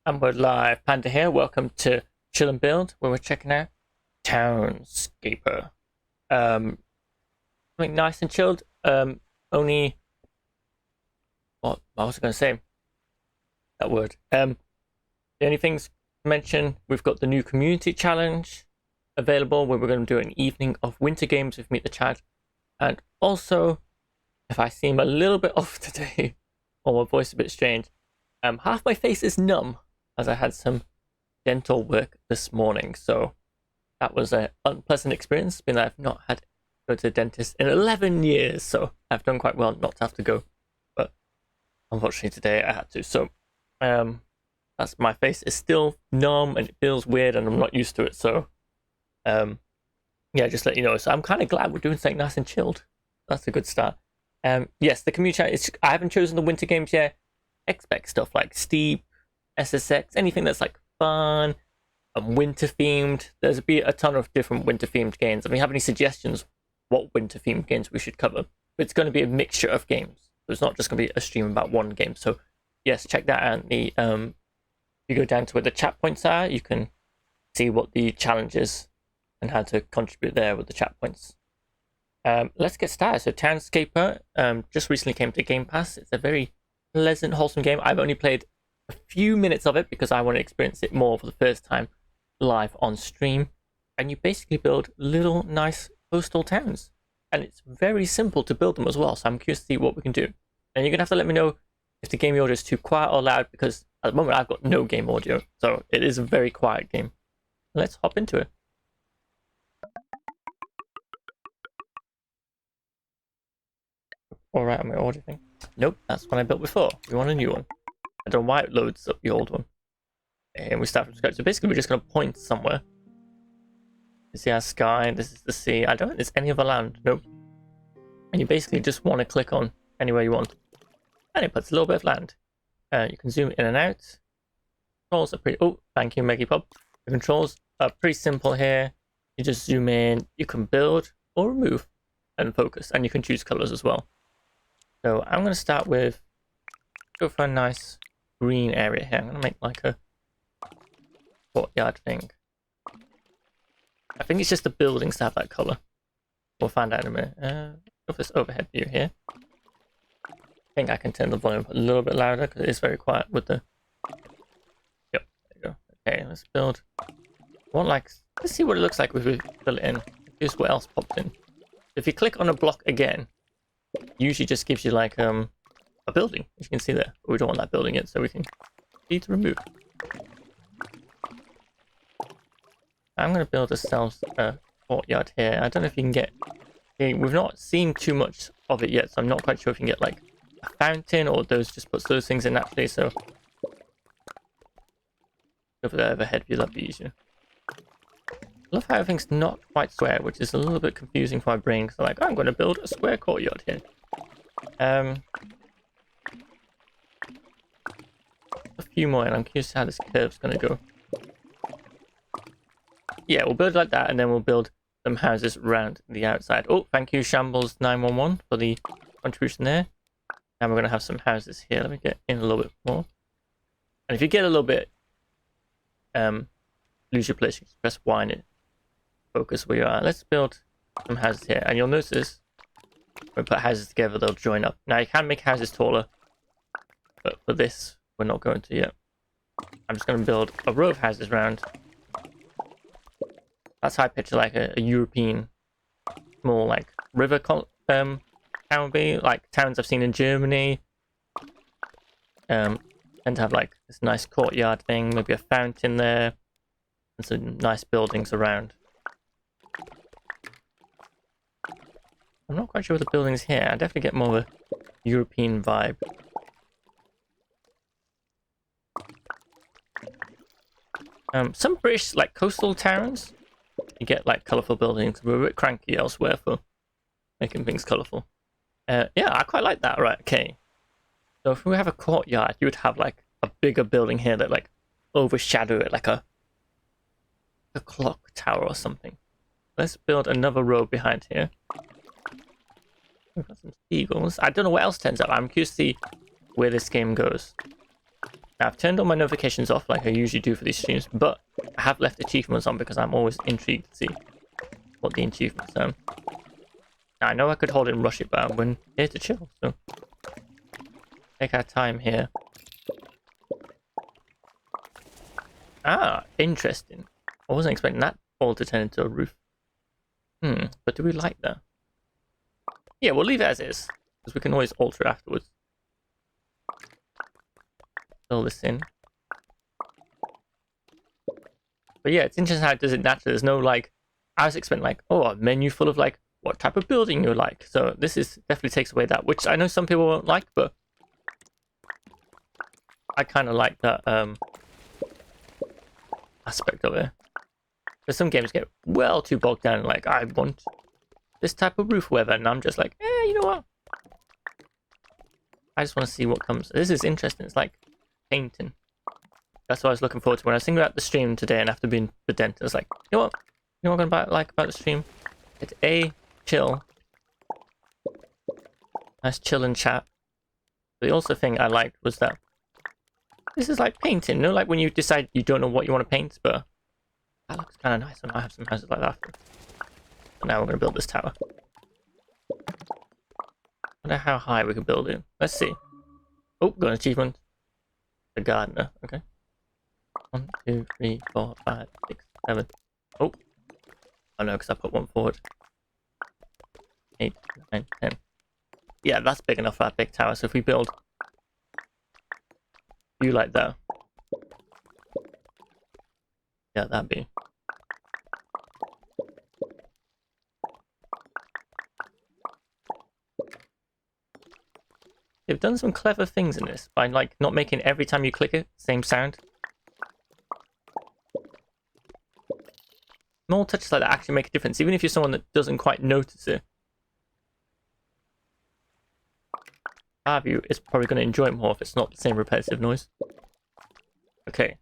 And we're live. Panda here. Welcome to Chill and Build, where we're checking out Townscaper. Something nice and chilled. Only what was I going to say? That word. The only things to mention: we've got the new community challenge available, where we're going to do an evening of winter games with Meet the Chat, and also, if I seem a little bit off today, or my voice a bit strange. Half my face is numb as I had some dental work this morning, so that was an unpleasant experience. Being that I've not had to go to the dentist in 11 years, so I've done quite well not to have to go. But unfortunately today I had to. So that's my face is still numb and it feels weird and I'm not used to it. So yeah, just let you know. So I'm kind of glad we're doing something nice and chilled. That's a good start. Yes, the community chat is. I haven't chosen the winter games yet. Expect stuff like Steep, SSX, anything that's like fun and winter themed. There's be a ton of different winter themed games. If you have any suggestions what winter themed games we should cover, it's going to be a mixture of games. So it's not just going to be a stream about one game. So yes, check that out. The if you go down to where the chat points are, you can see what the challenge is and how to contribute there with the chat points. Let's get started. So Townscaper just recently came to Game Pass. It's a very pleasant, wholesome game. I've only played a few minutes of it because I want to experience it more for the first time live on stream. And you basically build little nice coastal towns. And it's very simple to build them as well. So I'm curious to see what we can do. And you're going to have to let me know if the game audio is too quiet or loud, because at the moment I've got no game audio. So it is a very quiet game. Let's hop into it. All right on my audio thing. Nope, that's one I built before. We want a new one. I don't know why it loads up the old one. And we start from scratch. So basically, we're just going to point somewhere. This is our sky. This is the sea. I don't think there's any other land. Nope. And you basically just want to click on anywhere you want. And it puts a little bit of land. You can zoom in and out. Controls are pretty... Oh, thank you, Meggie.Pop. The controls are pretty simple here. You just zoom in. You can build or remove and focus. And you can choose colors as well. So I'm going to start with, go for a nice green area here. I'm going to make like a courtyard thing. I think it's just the buildings that have that color. We'll find out in a minute. Go for this overhead view here. I think I can turn the volume a little bit louder because it is very quiet with the... Yep, there you go. Okay, let's build. I want like, let's see what it looks like if we fill it in. Here's what else popped in. If you click on a block again, usually just gives you like a building, as you can see there. But we don't want that building yet, so we can need to remove. I'm going to build ourselves a courtyard here. I don't know if you can get... Okay, we've not seen too much of it yet, so I'm not quite sure if you can get like a fountain or those just puts those things in naturally, so... Go for the overhead view, that'd be easier. I love how everything's not quite square, which is a little bit confusing for my brain, because I'm like, oh, I'm going to build a square courtyard here. A few more, and I'm curious how this curve's going to go. Yeah, we'll build like that, and then we'll build some houses around the outside. Oh, thank you, Shambles911, for the contribution there. And we're going to have some houses here. Let me get in a little bit more. And if you get a little bit, lose your place, you can press Y and it focus where you are. Let's build some houses here, and you'll notice when we put houses together, they'll join up. Now you can make houses taller, but for this, we're not going to yet. I'm just going to build a row of houses around. That's how I picture like a European, more like river town would be, like towns I've seen in Germany. And to have like this nice courtyard thing, maybe a fountain there, and some nice buildings around. I'm not quite sure what the buildings here. I definitely get more of a European vibe. Some British like coastal towns, you get like colourful buildings. We're a bit cranky elsewhere for making things colourful. Yeah, I quite like that. Right, okay. So if we have a courtyard, you would have like a bigger building here that like overshadow it, like a clock tower or something. Let's build another row behind here. We've got some seagulls. I don't know what else turns up. I'm curious to see where this game goes. I've turned all my notifications off like I usually do for these streams, but I have left achievements on because I'm always intrigued to see what the achievements are. Now, I know I could hold it and rush it, but I'm here to chill, so take our time here. Ah, interesting. I wasn't expecting that all to turn into a roof. But do we like that? Yeah, we'll leave it as is, because we can always alter afterwards. Fill this in. But yeah, it's interesting how it does it naturally. There's no like, I was expecting like, oh, a menu full of like, what type of building you like. So this is definitely takes away that, which I know some people won't like, but I kind of like that aspect of it. Because some games get well too bogged down, like, I want this type of roof weather, and I'm just like, you know what? I just want to see what comes. This is interesting. It's like painting. That's what I was looking forward to. When I was thinking about the stream today and after being the dentist, I was like, you know what? You know what I'm going to like about the stream? It's A, chill. Nice chill and chat. But the also thing I liked was that this is like painting. You know, like when you decide you don't know what you want to paint, but that looks kind of nice. I might have some houses like that. So now we're going to build this tower. Wonder how high we can build it. Let's see. Oh, got an achievement. The gardener. Okay. 1, 2, 3, 4, 5, 6, 7. Oh. Oh no, because I put one forward. 8, 9, 10. Yeah, that's big enough for that big tower. So if we build you like that. Yeah, that'd be. They've done some clever things in this by like not making every time you click it same sound. Small touches like that actually make a difference, even if you're someone that doesn't quite notice it. Our view is probably going to enjoy it more if it's not the same repetitive noise. Okay,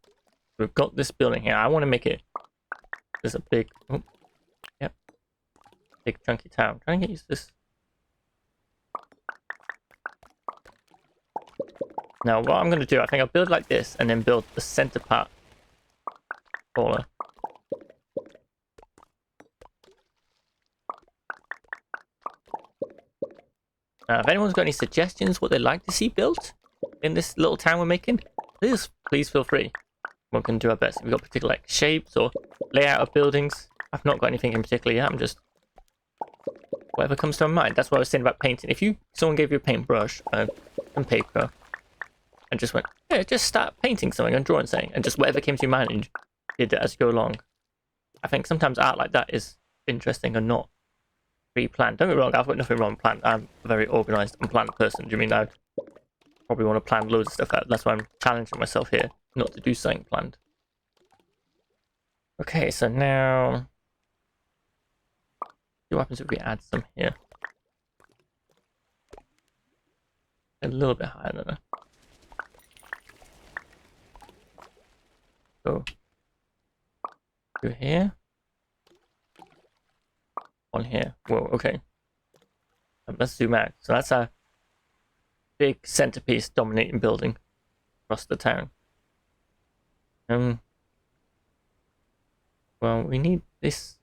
we've got this building here. I want to make it. There's a big, yep, big chunky town. I'm trying to get used to this. Now, what I'm going to do, I think I'll build like this and then build the center part taller. Now, if anyone's got any suggestions what they'd like to see built in this little town we're making, please feel free. We can do our best. If we've got particular like shapes or layout of buildings, I've not got anything in particular yet. I'm just whatever comes to my mind. That's what I was saying about painting. If someone gave you a paintbrush and paper and just went, yeah, just start painting something and drawing something, and just whatever came to your mind and you did it as you go along. I think sometimes art like that is interesting and not pre-planned. Don't get me wrong, I've got nothing wrong with planned. I'm a very organised and planned person. Do you mean I'd probably want to plan loads of stuff out? That's why I'm challenging myself here, not to do something planned. Okay, so now see what happens if we add some here. A little bit higher than that. Go to here. On here. Whoa, okay. Let's zoom out. So that's our big centerpiece dominating building across the town. Well, we need this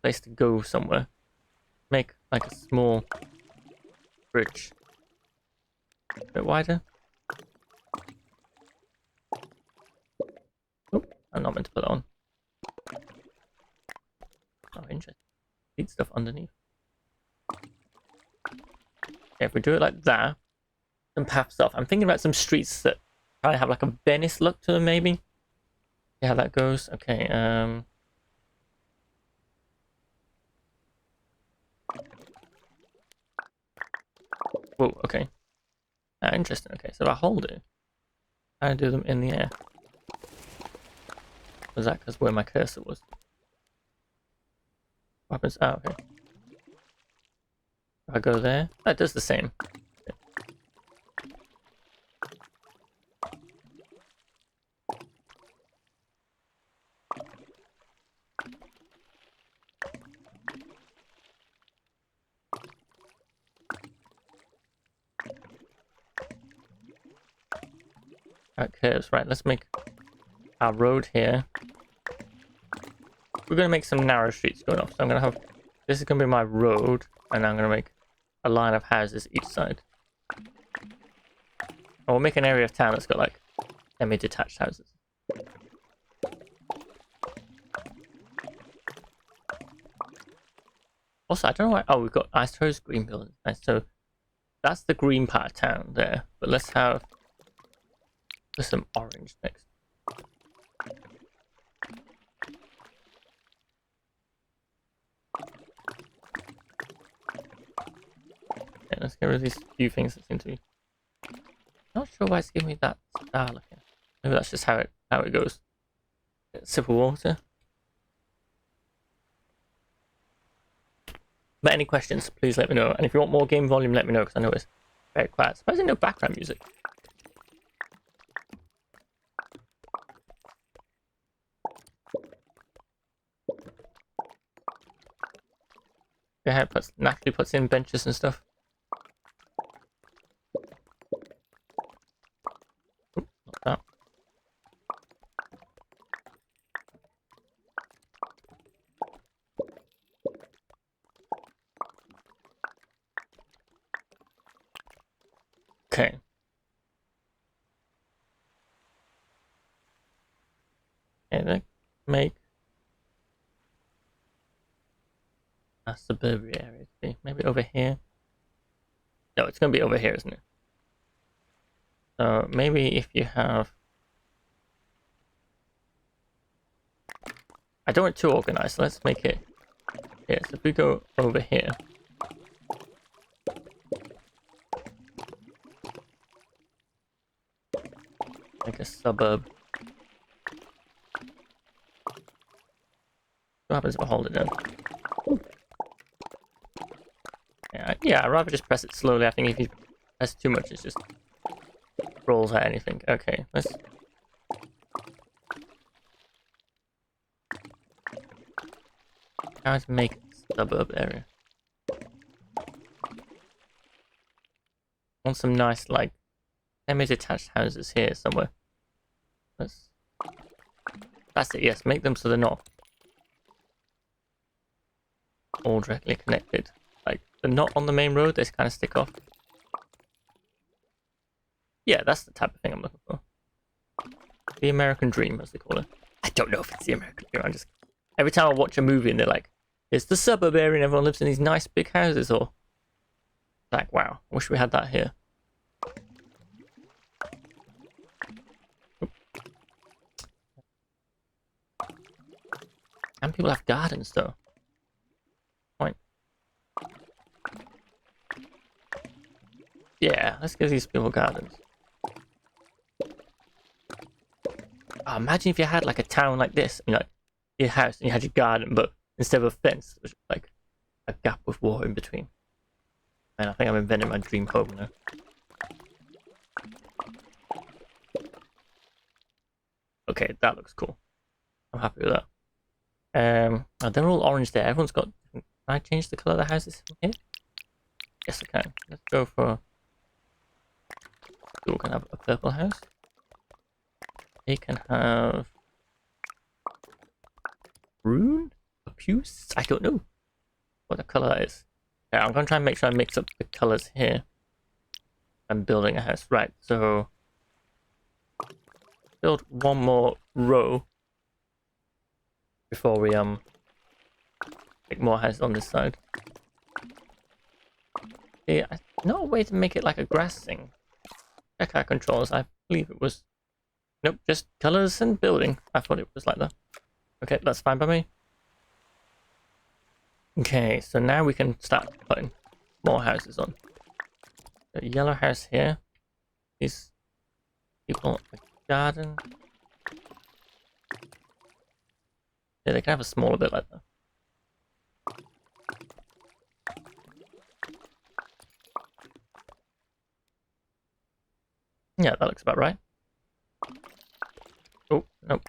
place to go somewhere. Make like a small bridge. A bit wider. Oh, I'm not meant to put it on. Oh, interesting. Need stuff underneath. Okay, if we do it like that, some path stuff. I'm thinking about some streets that kind of have like a Venice look to them, maybe. See how that goes. Okay, whoa, okay. Interesting. Okay, so if I hold it, I do them in the air. Was that because where my cursor was? What happens? Oh, okay. If I go there, that does the same. curves. Right, let's make our road here. We're going to make some narrow streets going off. So I'm going to have... This is going to be my road. And I'm going to make a line of houses each side. And we'll make an area of town that's got like semi-detached houses. Also, I don't know why... Oh, we've got... I suppose green buildings. Nice. So that's the green part of town there. But let's have... There's some orange next. Okay, let's get rid of these few things that seem to be... Not sure why it's giving me that star looking. Maybe that's just how it goes. Get a sip of water. But any questions, please let me know. And if you want more game volume, let me know, because I know it's very quiet. Surprisingly, no background music. Yeah, naturally puts in benches and stuff. Oop, not that. Okay. Okay, let's make a suburban area. See, maybe over here. No, it's going to be over here, isn't it? So maybe if you have... I don't want it too organized, so let's make it here. So if we go over here. Like a suburb. What happens if I hold it down? Yeah, I'd rather just press it slowly. I think if you press too much, it just rolls out anything. Okay, let's... How to make a suburb area. Want some nice, like, semi-detached houses here somewhere. That's it, yes. Make them so they're not all directly connected. Like, they're not on the main road, they kind of stick off. Yeah, that's the type of thing I'm looking for. The American Dream, as they call it. I don't know if it's the American Dream, I'm just... Every time I watch a movie and they're like, it's the suburb area and everyone lives in these nice big houses, or... Like, wow, I wish we had that here. And people have gardens, though. Point. Yeah, let's give these people gardens. Oh, imagine if you had like a town like this, and like your house, and you had your garden, but instead of a fence, it was like a gap with water in between. And I think I'm inventing my dream home now. Okay, that looks cool. I'm happy with that. Oh, they're all orange there. Everyone's got... Can I change the colour of the houses here? Yes, I can. Let's go for... We can have a purple house. They can have... Rune? Opus? I don't know what the colour that is. Yeah, I'm going to try and make sure I mix up the colours here. I'm building a house. Right, so... Build one more row before we make more houses on this side. Yeah, not a way to make it like a grass thing. Check our controls. I believe it was... Nope, just colors and building. I thought it was like that. Okay, that's fine by me. Okay, so now we can start putting more houses on. The yellow house here. These people, a garden. Yeah, they can have a smaller bit like that. Yeah, that looks about right. Oh, nope.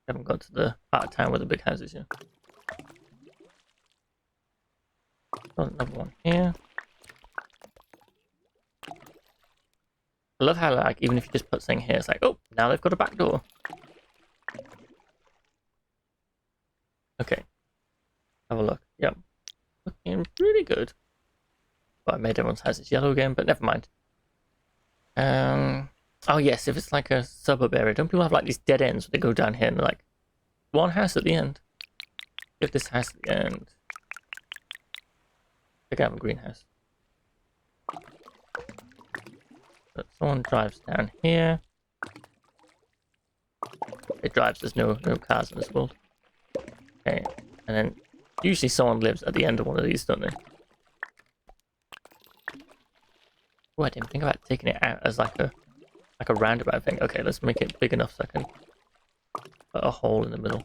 Haven't got to the part of town with the big houses yet. Got another one here. I love how, like, even if you just put something here, it's like, oh, now they've got a back door. Okay. Have a look. Yep. Looking really good. Well, I made everyone's houses yellow again, but never mind. Oh yes, if it's like a suburb area, don't people have like these dead ends where they go down here and like one house at the end? If this house at the end. I think I have a greenhouse. But someone drives down here. It drives, there's no cars in this world. Okay, and then usually someone lives at the end of one of these, don't they? Oh, I didn't think about taking it out as like a roundabout thing. Okay, let's make it big enough so I can put a hole in the middle.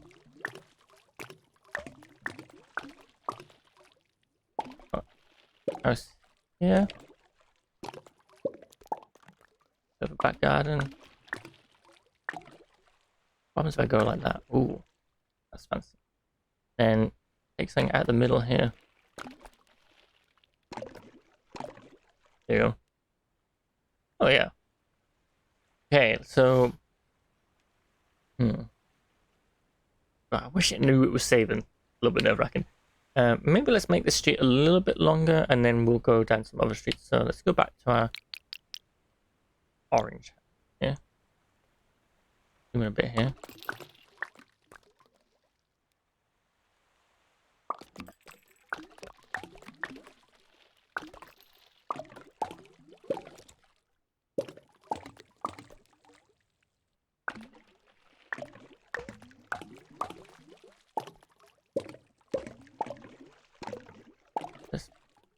Oh, house here. Have a back garden. What happens if I go like that? Ooh, that's fancy. Then take something out the middle here. There you go. Oh yeah. Okay, so I wish it knew it was saving. A little bit nerve-wracking. Maybe let's make this street a little bit longer, and then we'll go down some other streets. So let's go back to our orange. Yeah. Doing a bit here.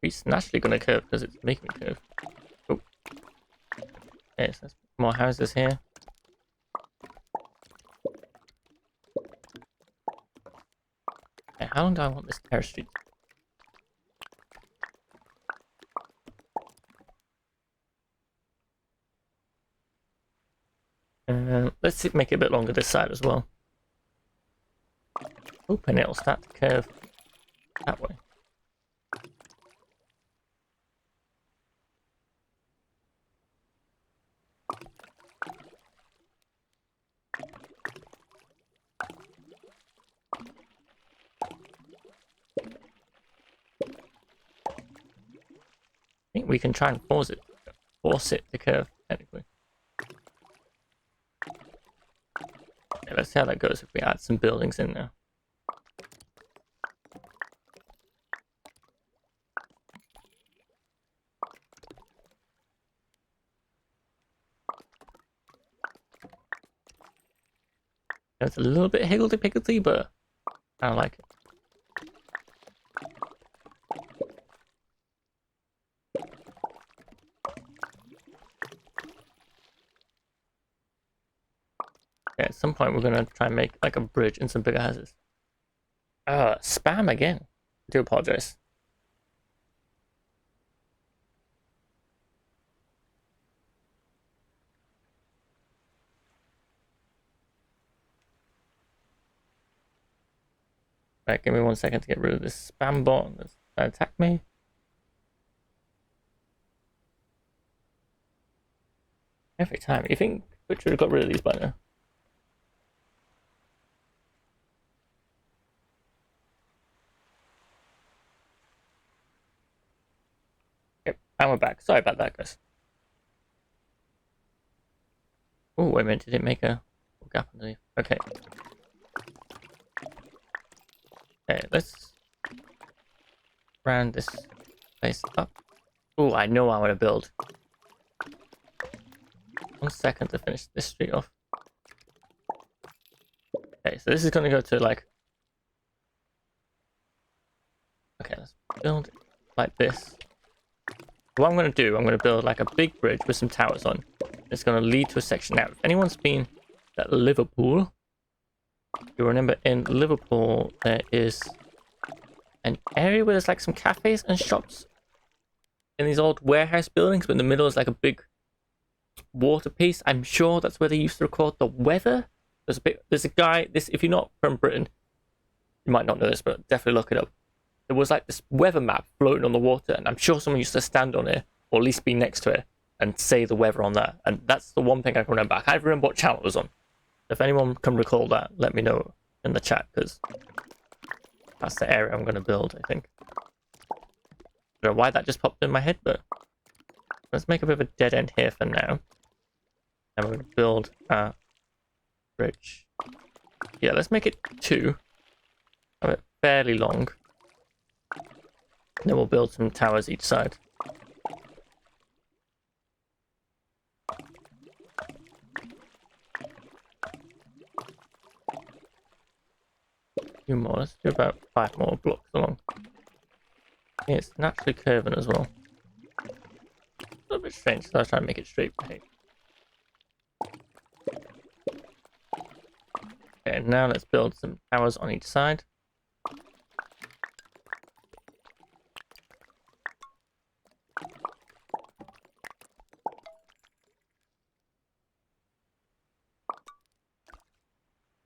It's naturally going to curve because it's making it curve. Oh. Okay, so there's more houses here. Okay, how long do I want this terrace street? Let's make it a bit longer this side as well. Open, it'll start to curve that way. I think we can try and force it to curve, technically. Okay, let's see how that goes if we add some buildings in there. It's a little bit higgledy-piggledy, but I like it. Okay, at some point we're gonna try and make like a bridge and some bigger houses. Spam again. I do apologize. Right, give me 1 second to get rid of this spam bot that's trying to attack me. Every time. You think Twitch would have got rid of these by now? Yep, and we're back. Sorry about that, guys. Oh, wait a minute. Did it make a gap underneath? Okay. Okay, let's round this place up. Oh, I know I want to build. 1 second to finish this street off. Okay, so this is going to go to like... Okay, let's build it like this. What I'm going to do, I'm going to build like a big bridge with some towers on. It's going to lead to a section. Now, if anyone's been at Liverpool, you'll remember in Liverpool there is an area where there's like some cafes and shops in these old warehouse buildings, but in the middle is like a big water piece. I'm sure that's where they used to record the weather. There's a guy, if you're not from Britain, you might not know this, but definitely look it up. There was like this weather map floating on the water, and I'm sure someone used to stand on it, or at least be next to it, and say the weather on that. And that's the one thing I can remember. I can't remember what channel it was on. If anyone can recall that, let me know in the chat, because that's the area I'm going to build, I think. I don't know why that just popped in my head, but let's make a bit of a dead end here for now. And we're going to build a bridge. Yeah, let's make it 2. Have it fairly long. Then we'll build some towers each side. Few more. Let's do about 5 more blocks along. Yeah, it's naturally curving as well. A little bit strange, so I was trying to make it straight. Okay, now let's build some towers on each side.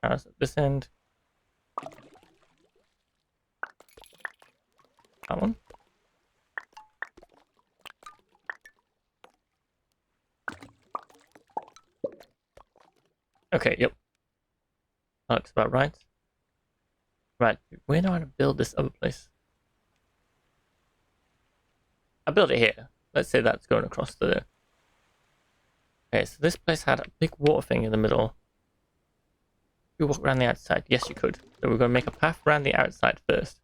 Towers at this end. That one. Okay, yep. That looks about right. Right, where do I want to build this other place? I built it here. Let's say that's going across to there. Okay, so this place had a big water thing in the middle. You walk around the outside? Yes, you could. So we're going to make a path around the outside first.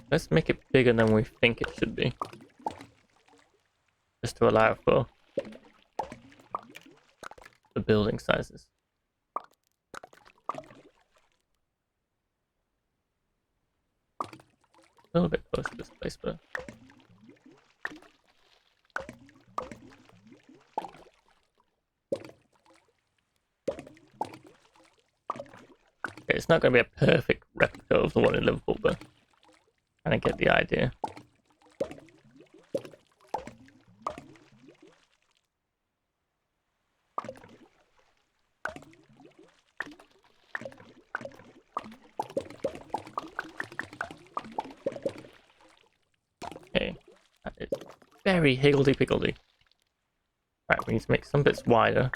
Let's make it bigger than we think it should be. Just to allow for the building sizes. A little bit close to this place, but... Okay, it's not going to be a perfect replica of the one in Liverpool, but I kind of get the idea. Okay, that is very higgledy-piggledy. Right, we need to make some bits wider.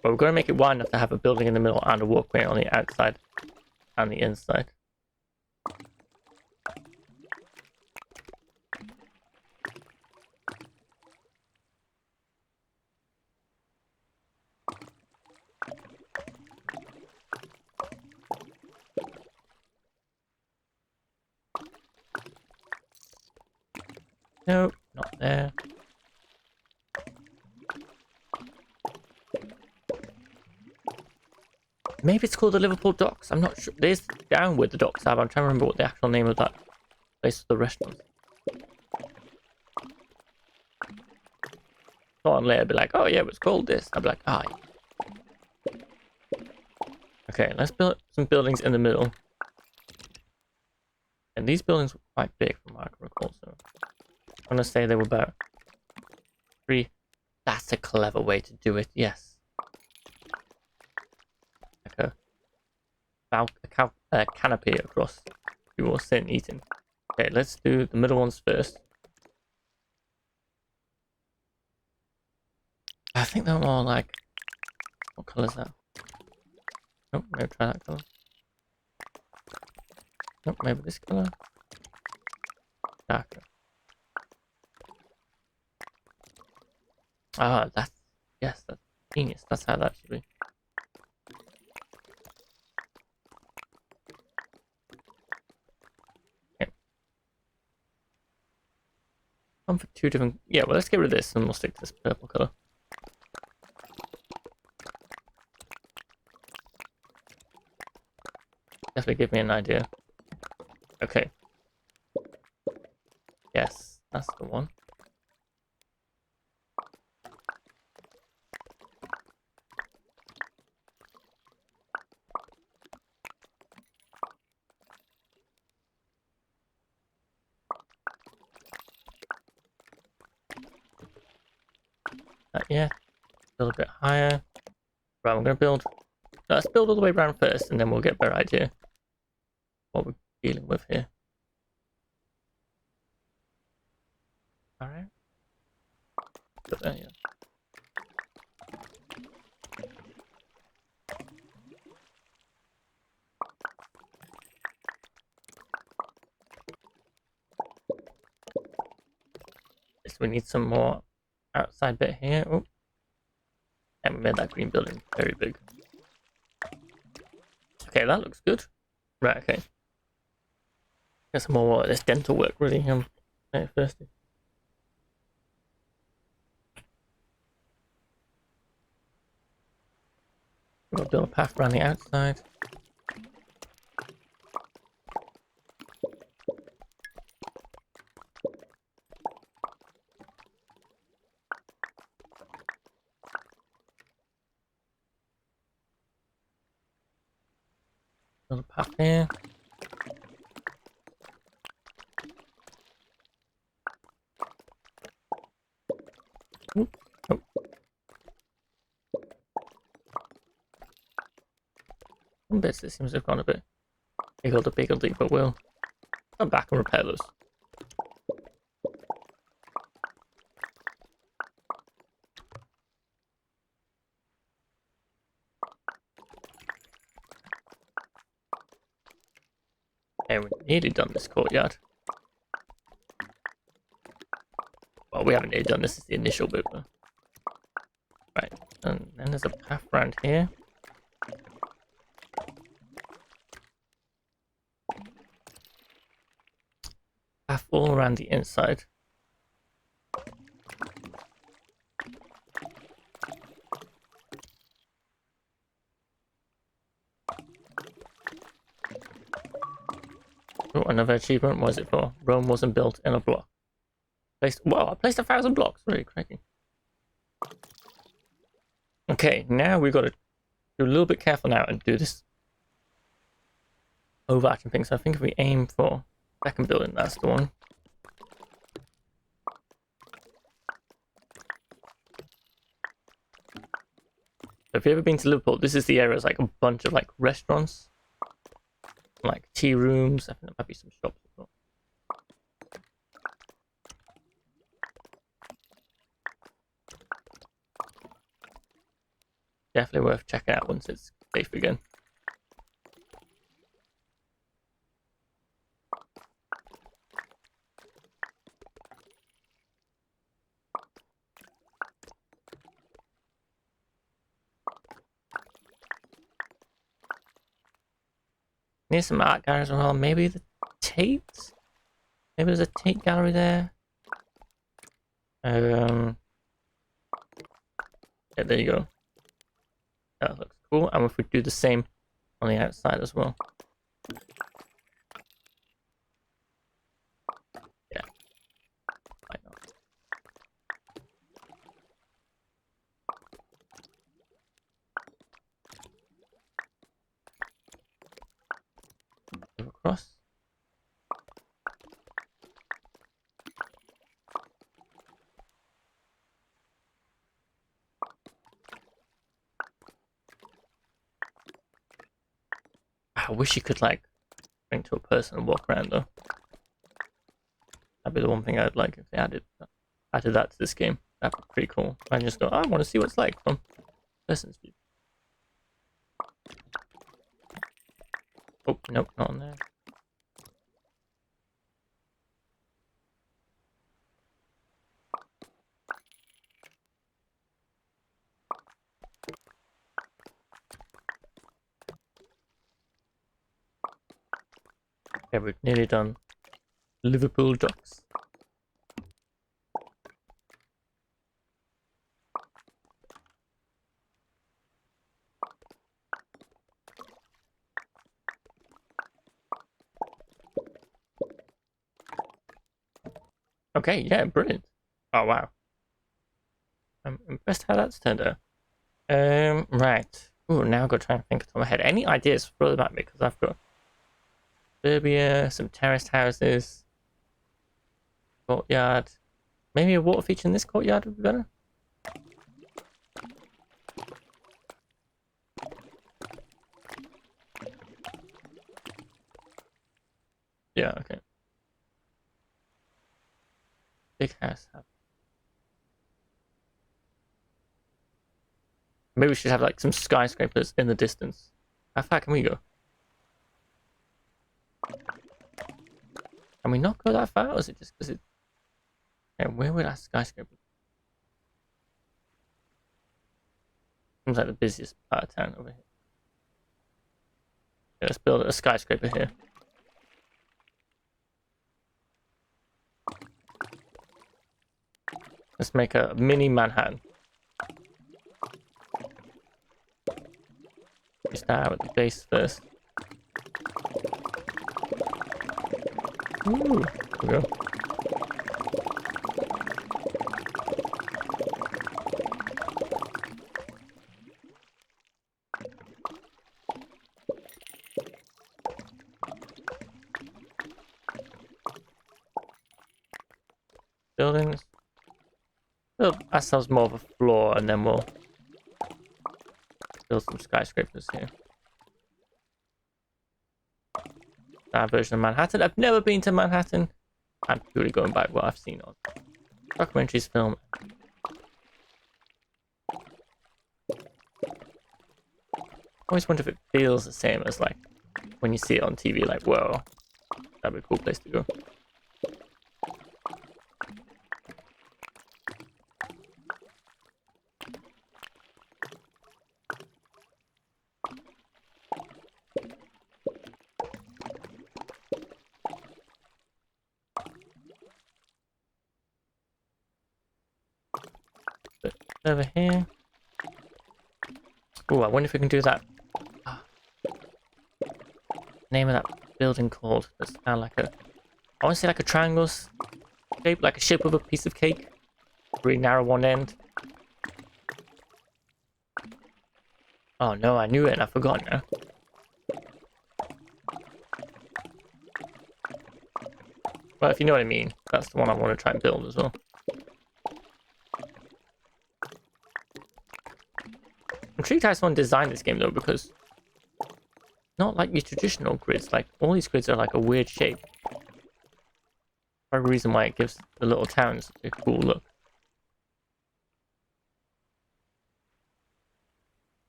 But we're going to make it wide enough to have a building in the middle and a walkway on the outside and the inside. Nope, not there. Maybe it's called the Liverpool Docks. I'm not sure. There's down where the docks are. I'm trying to remember what the actual name of that place for the restaurant. Someone later be like, oh yeah, it was called this. I'd be like, ah. Yeah. Okay, let's build some buildings in the middle. And these buildings were quite big from what I can recall, so I'm gonna say they were about 3. That's a clever way to do it, yes. A canopy across you all sit and eating. Okay, let's do the middle ones first. I think they're more like, what colour is that? Nope, maybe try that colour. Nope, maybe this colour. Darker. Ah, that's, yes, that's genius. That's how that should be. For 2 different... Yeah, well, let's get rid of this and we'll stick to this purple colour. Definitely give me an idea. Okay. Yes, that's the one. Yeah, build a bit higher. Right, we're going to build... No, let's build all the way around first, and then we'll get a better idea what we're dealing with here. But there, yeah. So we need some more outside bit here. Oh, and we made that green building very big. Okay, that looks good. Right, okay. Get some more this dental work really thirsty. We'll build a path around the outside. Build a path here. Oop. Oh. Some bits it seems to have gone a bit higgledy-piggledy, but we'll come back and repair those. Okay, we've nearly done this courtyard. Well, we haven't nearly done this, is the initial bit, but... Right, and then there's a path around here. Path all around the inside. Oh, another achievement. What was it for? Rome wasn't built in a block. Well, I placed 1,000 blocks. Really cracking. Okay, now we've got to be a little bit careful now and do this overarching thing. So I think if we aim for second building, that's the one. So if you've ever been to Liverpool, this is the area. It's like a bunch of like restaurants, like tea rooms. I think there might be some shops as well. Definitely worth checking out once it's safe again. Near some art galleries as well. Maybe the Tate? Maybe there's a Tate gallery there. Yeah, there you go. That looks cool. And if we do the same on the outside as well. Yeah. Why not? Move across. I wish you could like bring to a person and walk around though. That'd be the one thing I'd like if they added that to this game. That'd be pretty cool. And just go, oh, I want to see what it's like from person's view. Oh, nope, not on there. Okay, we've nearly done Liverpool docks. Okay, yeah, brilliant. Oh, wow. I'm impressed how that's turned out. Right. Ooh, now I've got to try and think of my head. Any ideas for about me? Because I've got suburbia, some terraced houses, courtyard. Maybe a water feature in this courtyard would be better. Yeah, okay. Big house. Maybe we should have like some skyscrapers in the distance. How far can we go? Can we not go that far, or is it just because it... Yeah, where would our skyscraper... Seems like the busiest part of town over here. Yeah, let's build a skyscraper here. Let's make a mini Manhattan. We start with the base first. Ooh, there we go. Buildings. Build ourselves more of a floor, and then we'll build some skyscrapers here. Our version of Manhattan. I've never been to Manhattan. I'm purely going by what I've seen on documentaries, film. I always wonder if it feels the same as like when you see it on TV. Like, whoa, that'd be a cool place to go. Over here. Oh, I wonder if we can do that. Name of that building called? That's kind of like a... I want to say like a triangle shape, like a shape of a piece of cake. Really narrow one end. Oh no, I knew it and I forgot now. Well, if you know what I mean, that's the one I want to try and build as well. I'm intrigued how someone designed this game though, because not like your traditional grids. Like all these grids are like a weird shape. Part of the reason why it gives the little towns a cool look.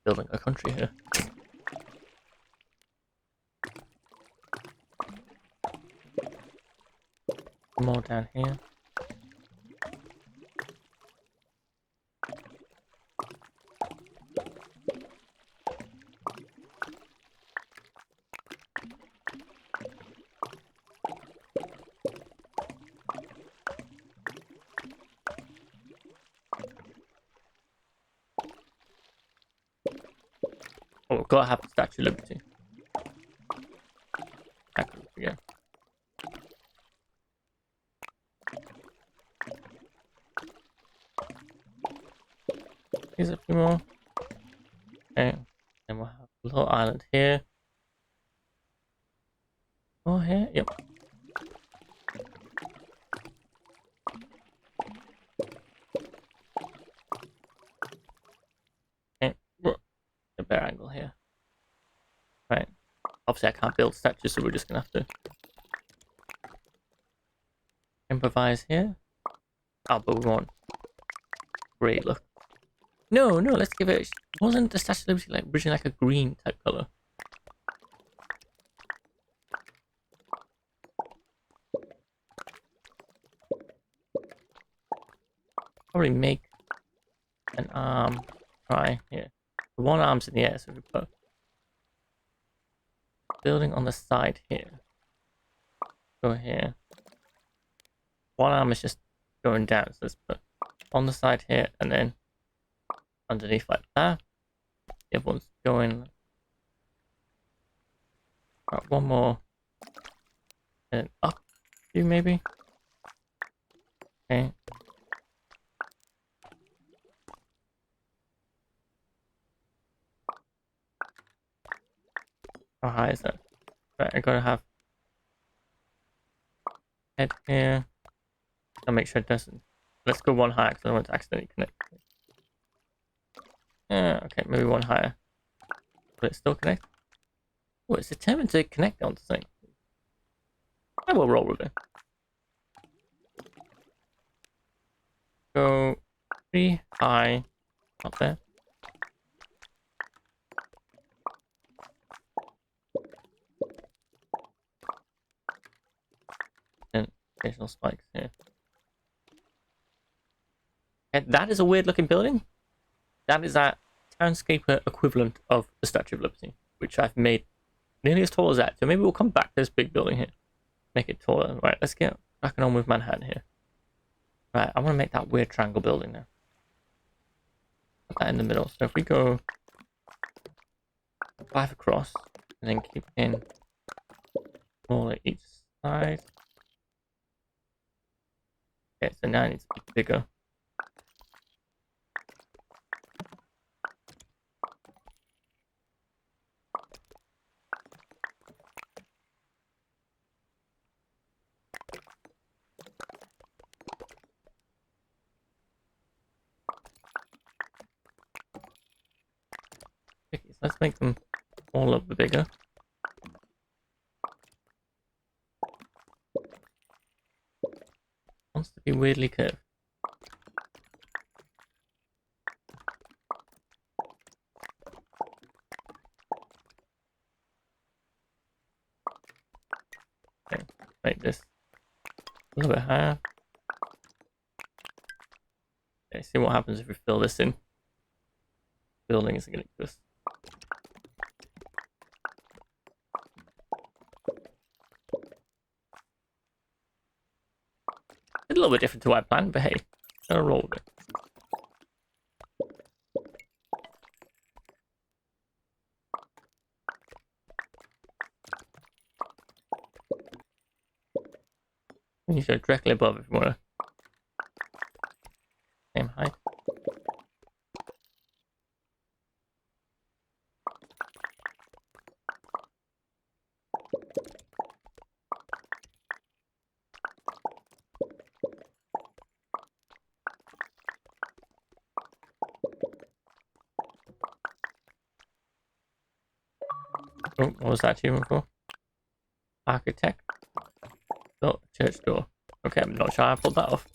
Building a country here. More down here. Oh, gotta have the Statue of Liberty. Yeah. Here's a few more. Okay, then we'll have a little island here. Oh, here, yep. Okay, a better angle here. Right. Obviously, I can't build statues, so we're just gonna have to improvise here. Oh, but we want great look. No, let's give it. Wasn't the Statue of Liberty like originally like a green type color? Probably make an arm. Try here. The one arm's in the air, so we put building on the side here. Go here. One arm is just going down, so let's put on the side here, and then underneath like that. The other one's going. Right, one more. And up, you maybe. Okay. How high is that? Right, I gotta have head here. I'll make sure it doesn't. Let's go one higher because I don't want to accidentally connect. Yeah, okay, maybe one higher. Will it still connect? Oh, it's determined to connect onto the thing. I will roll with it. Go pretty high up there. Occasional spikes here. And that is a weird looking building. That is that Townscaper equivalent of the Statue of Liberty, which I've made nearly as tall as that. So maybe we'll come back to this big building here. Make it taller. Right, let's get cracking on with Manhattan here. Right, I want to make that weird triangle building now. Put that in the middle. So if we go 5 across, and then keep in smaller each side. Okay, so now it needs to be bigger. Okay, so let's make them all a bit bigger. Wants to be weirdly curved. Okay, make this a little bit higher. Okay, see what happens if we fill this in. Building isn't going to exist. It's a little bit different to what I planned, but hey, I'm gonna roll with it. You should go directly above if you want to. Same height. Oh, what was that achievement for? Architect? Oh, church door. Okay, I'm not sure I pulled that off.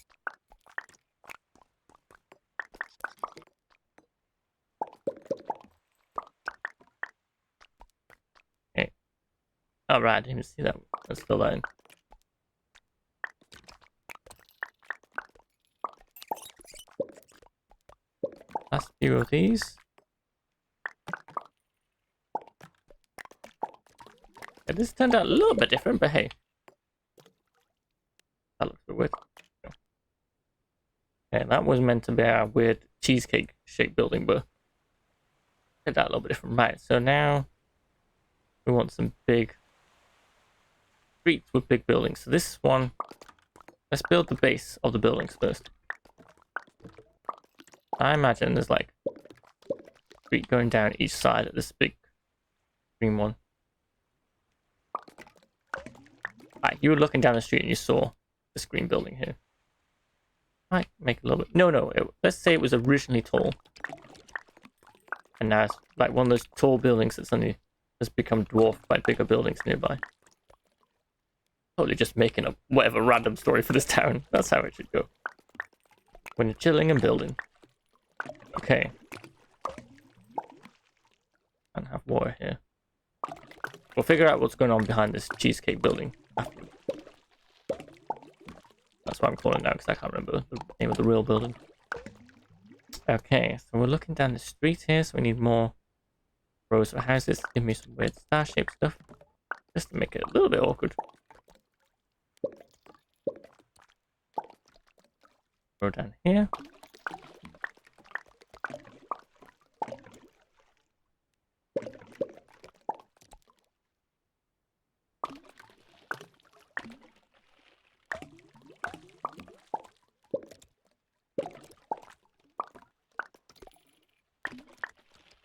Okay. Alright, I didn't even see that. Let's fill that in. Last few of these. Yeah, this turned out a little bit different, but hey. That looks a bit weird. Okay, that was meant to be our weird cheesecake shaped building, but did that a little bit different. Right, so now we want some big streets with big buildings. So this one, let's build the base of the buildings first. I imagine there's like a street going down each side of this big green one. Right, you were looking down the street and you saw this green building here. Might make a little bit. No. Let's say it was originally tall, and now it's like one of those tall buildings that suddenly has become dwarfed by bigger buildings nearby. Totally just making up whatever random story for this town. That's how it should go. When you're chilling and building. Okay. And have water here. We'll figure out what's going on behind this cheesecake building after. That's what I'm calling it now because I can't remember the name of the real building. Okay, so we're looking down the street here, so we need more rows of houses. Give me some weird star-shaped stuff, just to make it a little bit awkward. Go down here.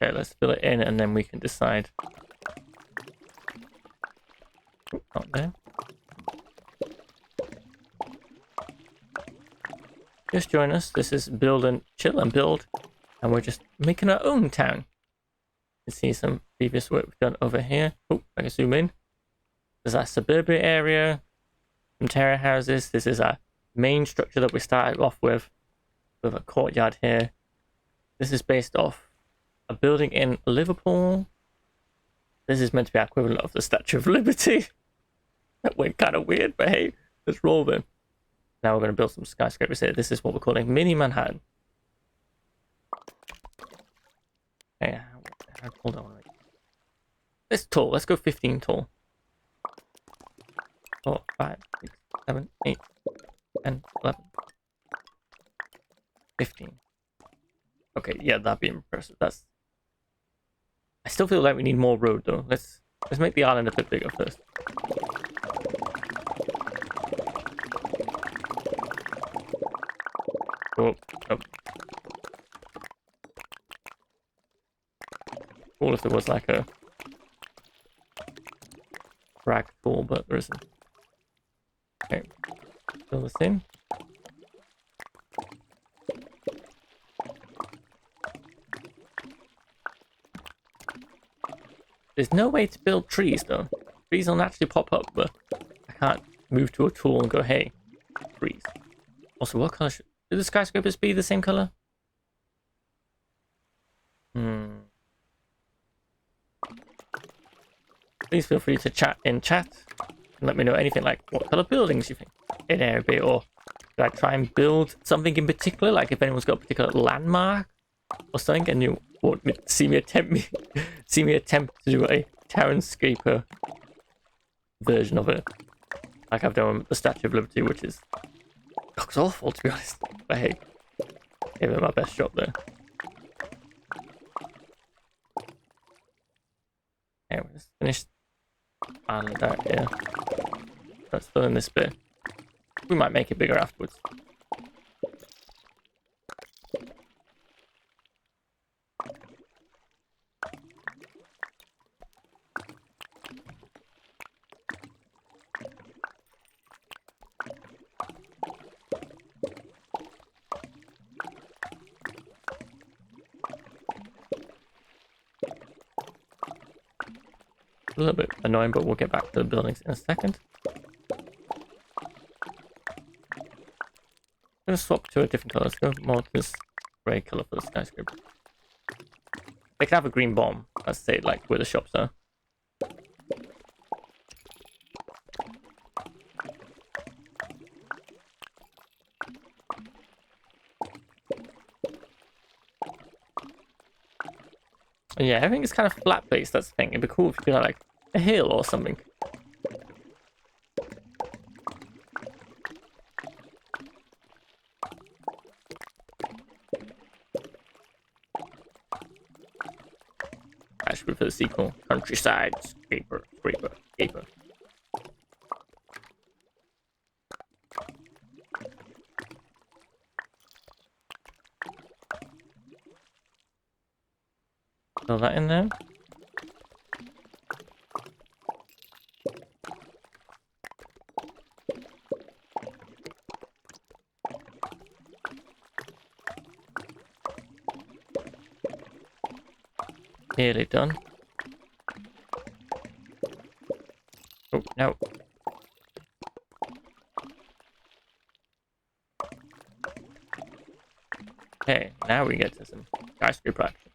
Okay, let's fill it in and then we can decide. Oh, not there. Just join us. This is Build and Chill and Build. And we're just making our own town. You can see some previous work we've done over here. Oh, I can zoom in. There's our suburban area. Some terrace houses. This is our main structure that we started off with a courtyard here. This is based off a building in Liverpool. This is meant to be our equivalent of the Statue of Liberty. That went kind of weird, but hey, let's roll then. Now we're going to build some skyscrapers here. This is what we're calling Mini Manhattan. Okay, how tall do I want to make? This tall. Let's go 15 tall. 4, 5, 6, 7, 8, 10, 11, 15. Okay, yeah, that'd be impressive. That's. I still feel like we need more road though. Let's make the island a bit bigger first. Oh, oh. Cool if there was like a drag tool, but there isn't. Okay, fill this in. There's no way to build trees though. Trees will naturally pop up, but I can't move to a tool and go, hey, trees. Also, what color should the skyscrapers be the same color? Please feel free to chat in chat and let me know anything like what color buildings you think in area, or should I try and build something in particular, like if anyone's got a particular landmark or something and you want me to see me attempt to do a Townscaper version of it, like I've done with the Statue of Liberty, which is looks awful to be honest, but hey, gave it my best shot there. Okay, we'll just finish island out here. Let's fill in this bit. We might make it bigger afterwards. A little bit annoying, but we'll get back to the buildings in a second. I'm going to swap to a different color. Let's go more to this grey color for the skyscraper. They can have a green bomb, let's say, like where the shops are. Yeah, everything is kind of flat based, that's the thing. It'd be cool if you could have like a hill or something. Actually, for the sequel, Countryside Scraper. Fill that in there. Nearly done. Oh, no. Okay, now we get to some skyscraper action.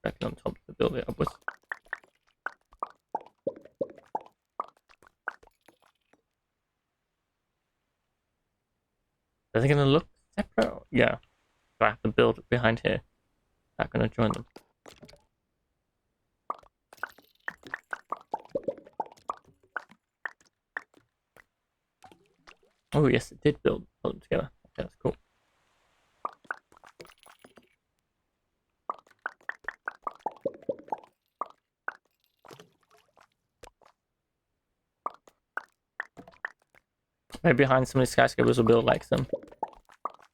Directly on top to build it upwards. Are they going to look separate? Yeah. So I have to build it behind here. Not going to join them. Oh yes, it did build them together. Okay, that's cool. Maybe behind some of these skyscrapers will build like some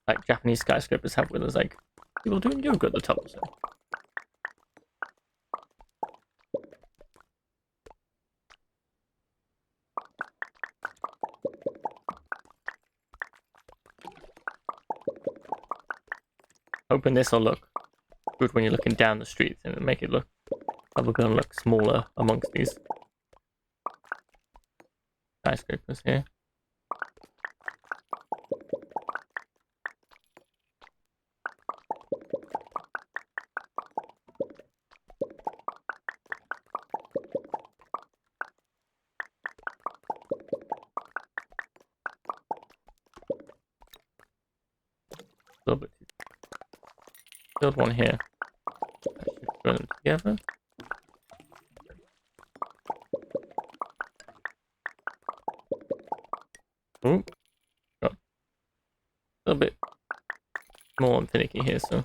like Japanese skyscrapers have, where there's like people doing yoga at the top. So. Hoping this will look good when you're looking down the streets and it'll make it look probably going to look smaller amongst these skyscrapers here. little bit. Build one here. That should put them together. Ooh. Got a little bit more and finicky here, so.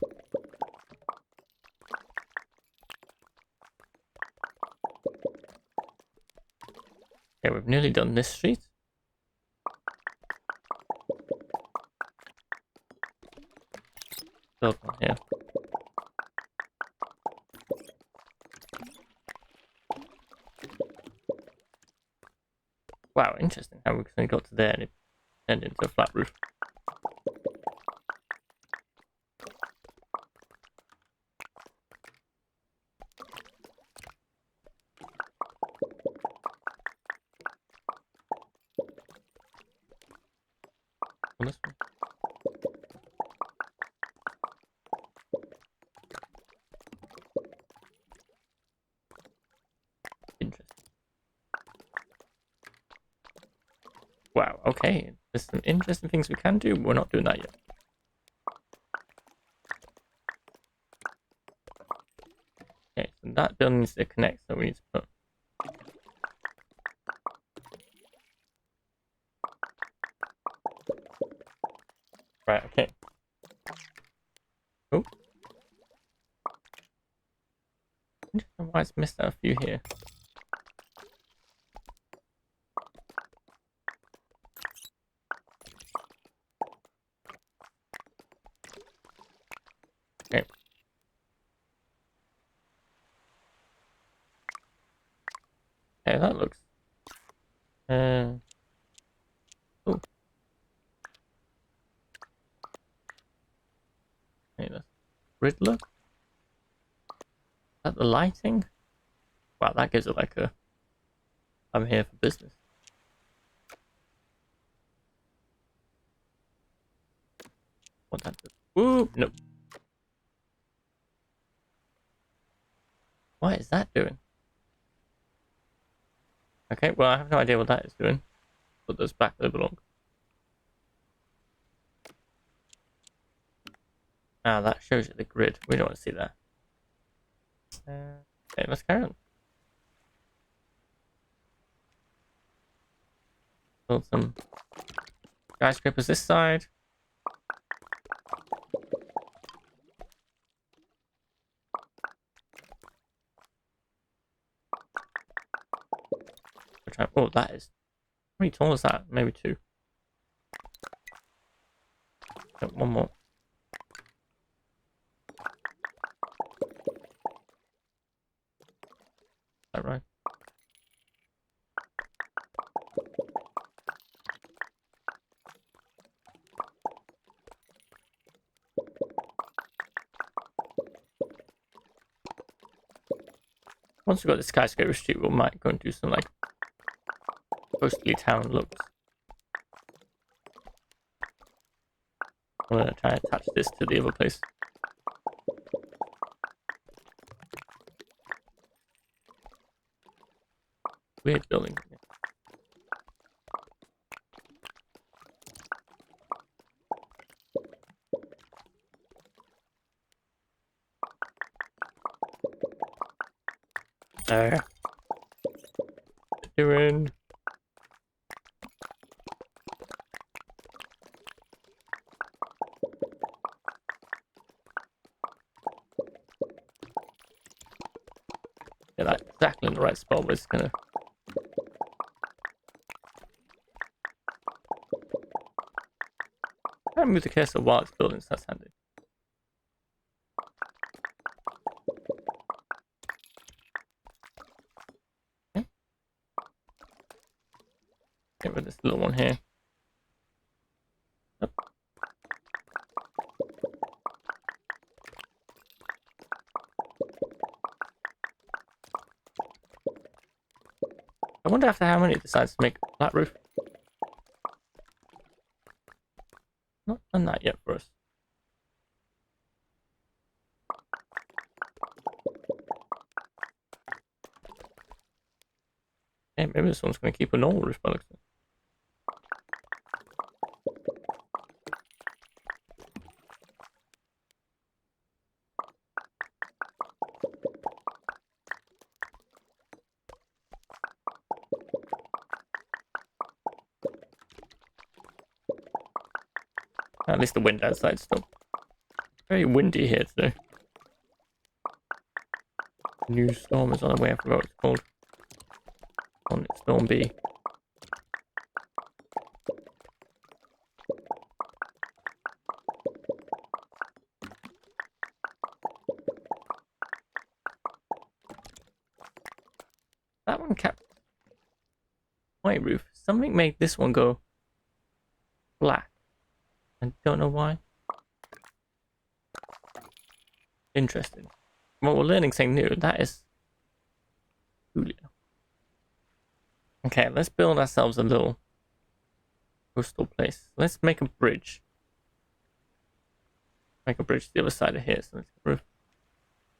Okay, we've nearly done this street. Build one here. Wow, interesting how we only got to there and it turned into a flat roof. On this one. Interesting. Wow, okay. There's some interesting things we can do, but we're not doing that yet. Okay, so that building needs to connect, so we need to put... Right, okay. Oh. I don't know why it's missed out a few here. Okay. Okay, that looks... Oh. Okay, that's grid look. Is that the lighting? Wow, that gives it like a... I'm here for business. What that does? Whoop! Nope. What is that doing? Okay, well, I have no idea what that is doing. Put those back where they belong. Ah, that shows you the grid. We don't want to see that. Okay, let's carry on. Build some skyscrapers this side. Oh, that is... How many tall is that? Maybe 2. Oh, one more. Is that right? Once we've got the skyscraper street, we might go and do some like coastly town looks. I'm gonna try and attach this to the other place. Weird building. There. Doing. Yeah, that's exactly in the right spot. We're just gonna. I move the cursor while it's building, so that's handy. Okay. Get rid of this little one here. Up. I wonder after how many it decides to make a flat roof. Not done that yet for us. Okay, maybe this one's going to keep a normal roof by looks of it. At least the wind outside still. Very windy here today. New storm is on the way. I forgot what it's called. On it, Storm B. That one kept white roof. Something made this one go black. I don't know why. Interesting. Well, we're learning something new. That is Julia. Okay, let's build ourselves a little coastal place. Let's make a bridge. Make a bridge to the other side of here. So let's get rid of a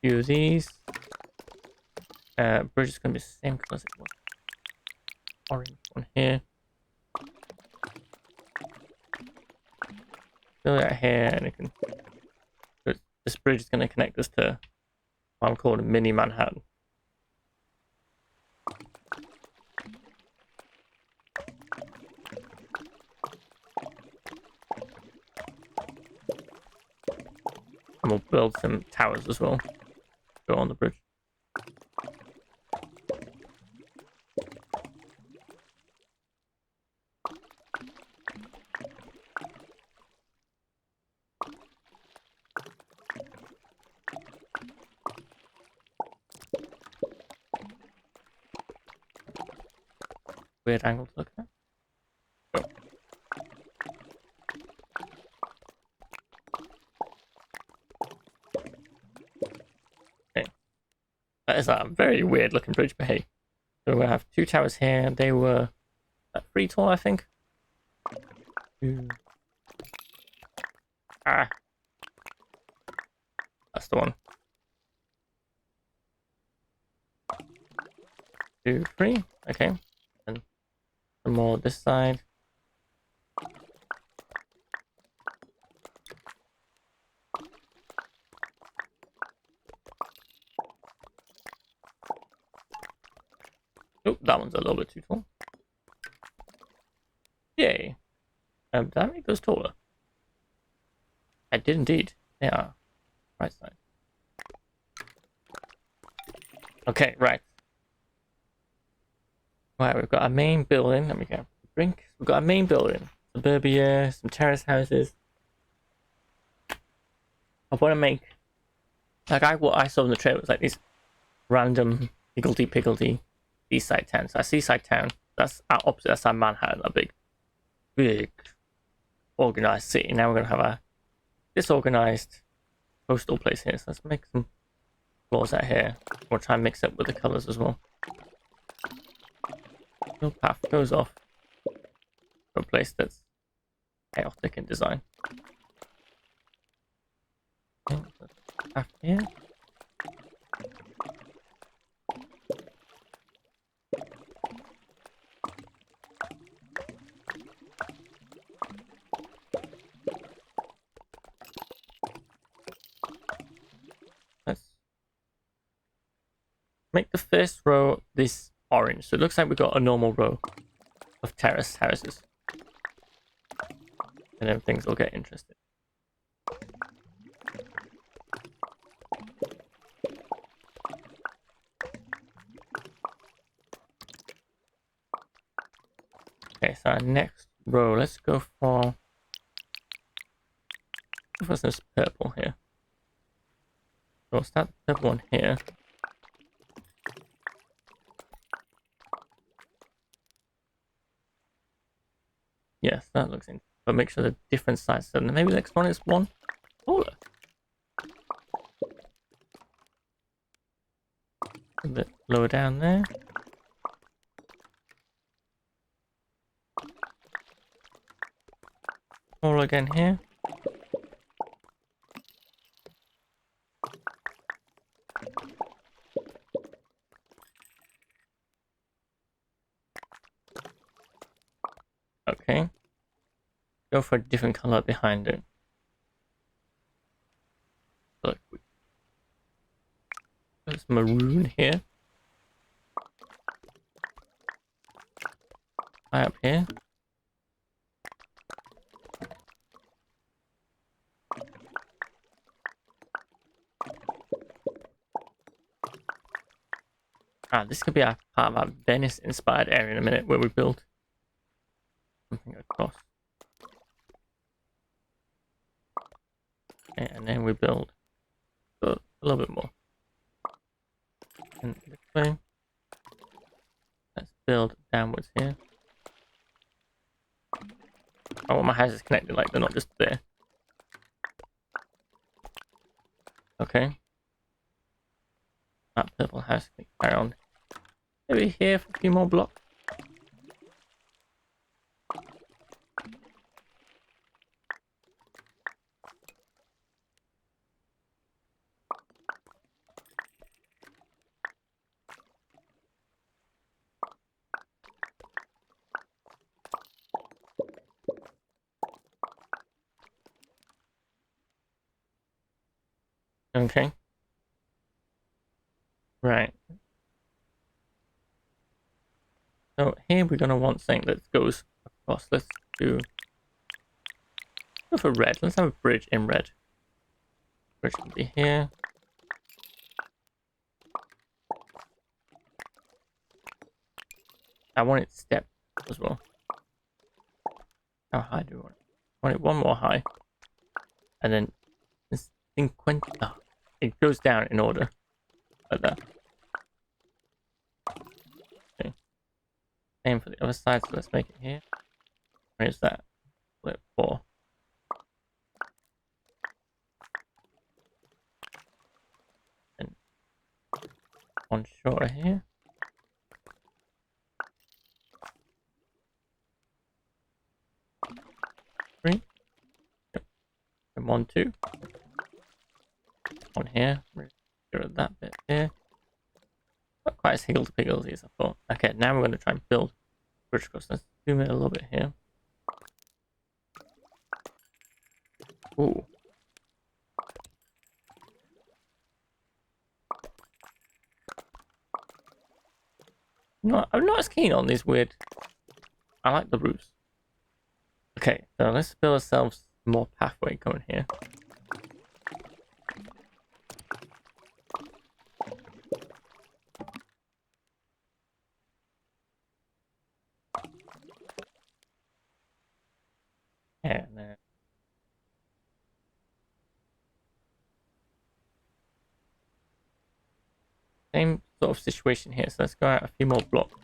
few of these. Bridge is going to be the same color as it was. Orange one here. Build it out here, and it can. This bridge is going to connect us to what I'm calling mini Manhattan. And we'll build some towers as well. Go on the bridge. Weird angle to look at. Oh. Okay. That is a very weird looking bridge, but hey. So we're gonna have two towers here. They were 3 tall, I think. Ah. That's the one. 2, 3. Okay. And some more this side. Oh, that one's a little bit too tall. Yay. Did I make those taller? I did indeed. They are. Right side. Okay, right. Right, we've got our main building. Let me go. Drink. We've got our main building. Suburbia, some terrace houses. I want to make, like what I saw in the trailer was like these random higgledy-piggledy seaside towns. So our seaside town, that's our opposite, that's our Manhattan, a big, organized city. Now we're going to have a disorganized coastal place here. So let's make some floors out here. We'll try and mix it with the colors as well. No path goes off to a place that's chaotic in design. Okay, path here. Let's make the first row this orange. So it looks like we've got a normal row of terrace houses. And then things will get interesting. Okay, so our next row, let's go for this purple here. So we'll start the purple one here. Yes, that looks interesting. But make sure the different sizes. So maybe the next one is one taller. A bit lower down there. Taller again here. Okay. Go for a different color behind it. Look, there's maroon here. High up here. This could be our part of our Venice-inspired area in a minute, where we build something across. Okay, and then we build a little bit more. And this way. Let's build downwards here. I want my houses connected, like they're not just there. Okay. That purple house can carry on. Maybe here for a few more blocks. Okay. Right. So here we're gonna want something that goes across. Let's go for red. Let's have a bridge in red. Bridge can be here. I want it stepped as well. How high do we want it? I want it one more high. And then this thing it goes down in order. Like that. Okay. Same for the other side, so let's make it here. Where is that? Split 4. And one shorter here. 3. Yep. And 1, 2. One here. Get rid of that bit here. Not quite as higgledy-piggledy as I thought. Okay, now we're going to try and build bridge across. Let's zoom in a little bit here. Ooh. No, I'm not as keen on these weird. I like the roofs. Okay, so let's build ourselves more pathway going here. And then same sort of situation here. So let's go out a few more blocks.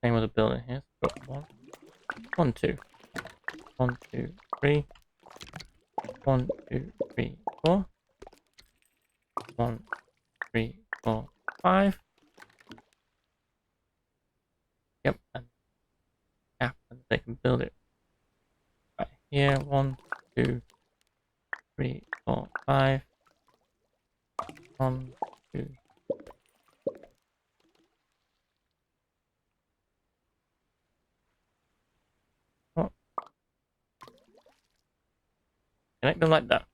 Same with the building here. So got 1, 2, 1, 2, 3, 1, 2, 3, 4, 1, 3, 4, 5. Yep, and gap, and they can build it right here. 1, 2, 3, 4, 5. 1, 2. Oh. Connect them like that.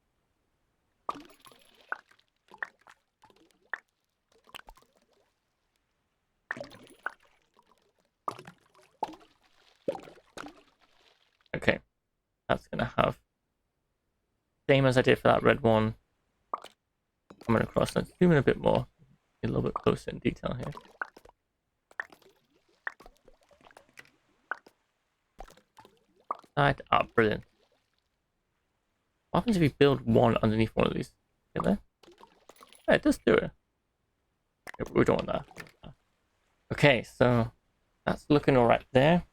Okay, that's gonna have same as I did for that red one coming across. Let's zoom in a bit more, get a little bit closer in detail here. Side up, brilliant. What happens if you build one underneath one of these? Get there? Yeah, it does do it. Yeah, we don't want that. Okay, so that's looking all right there.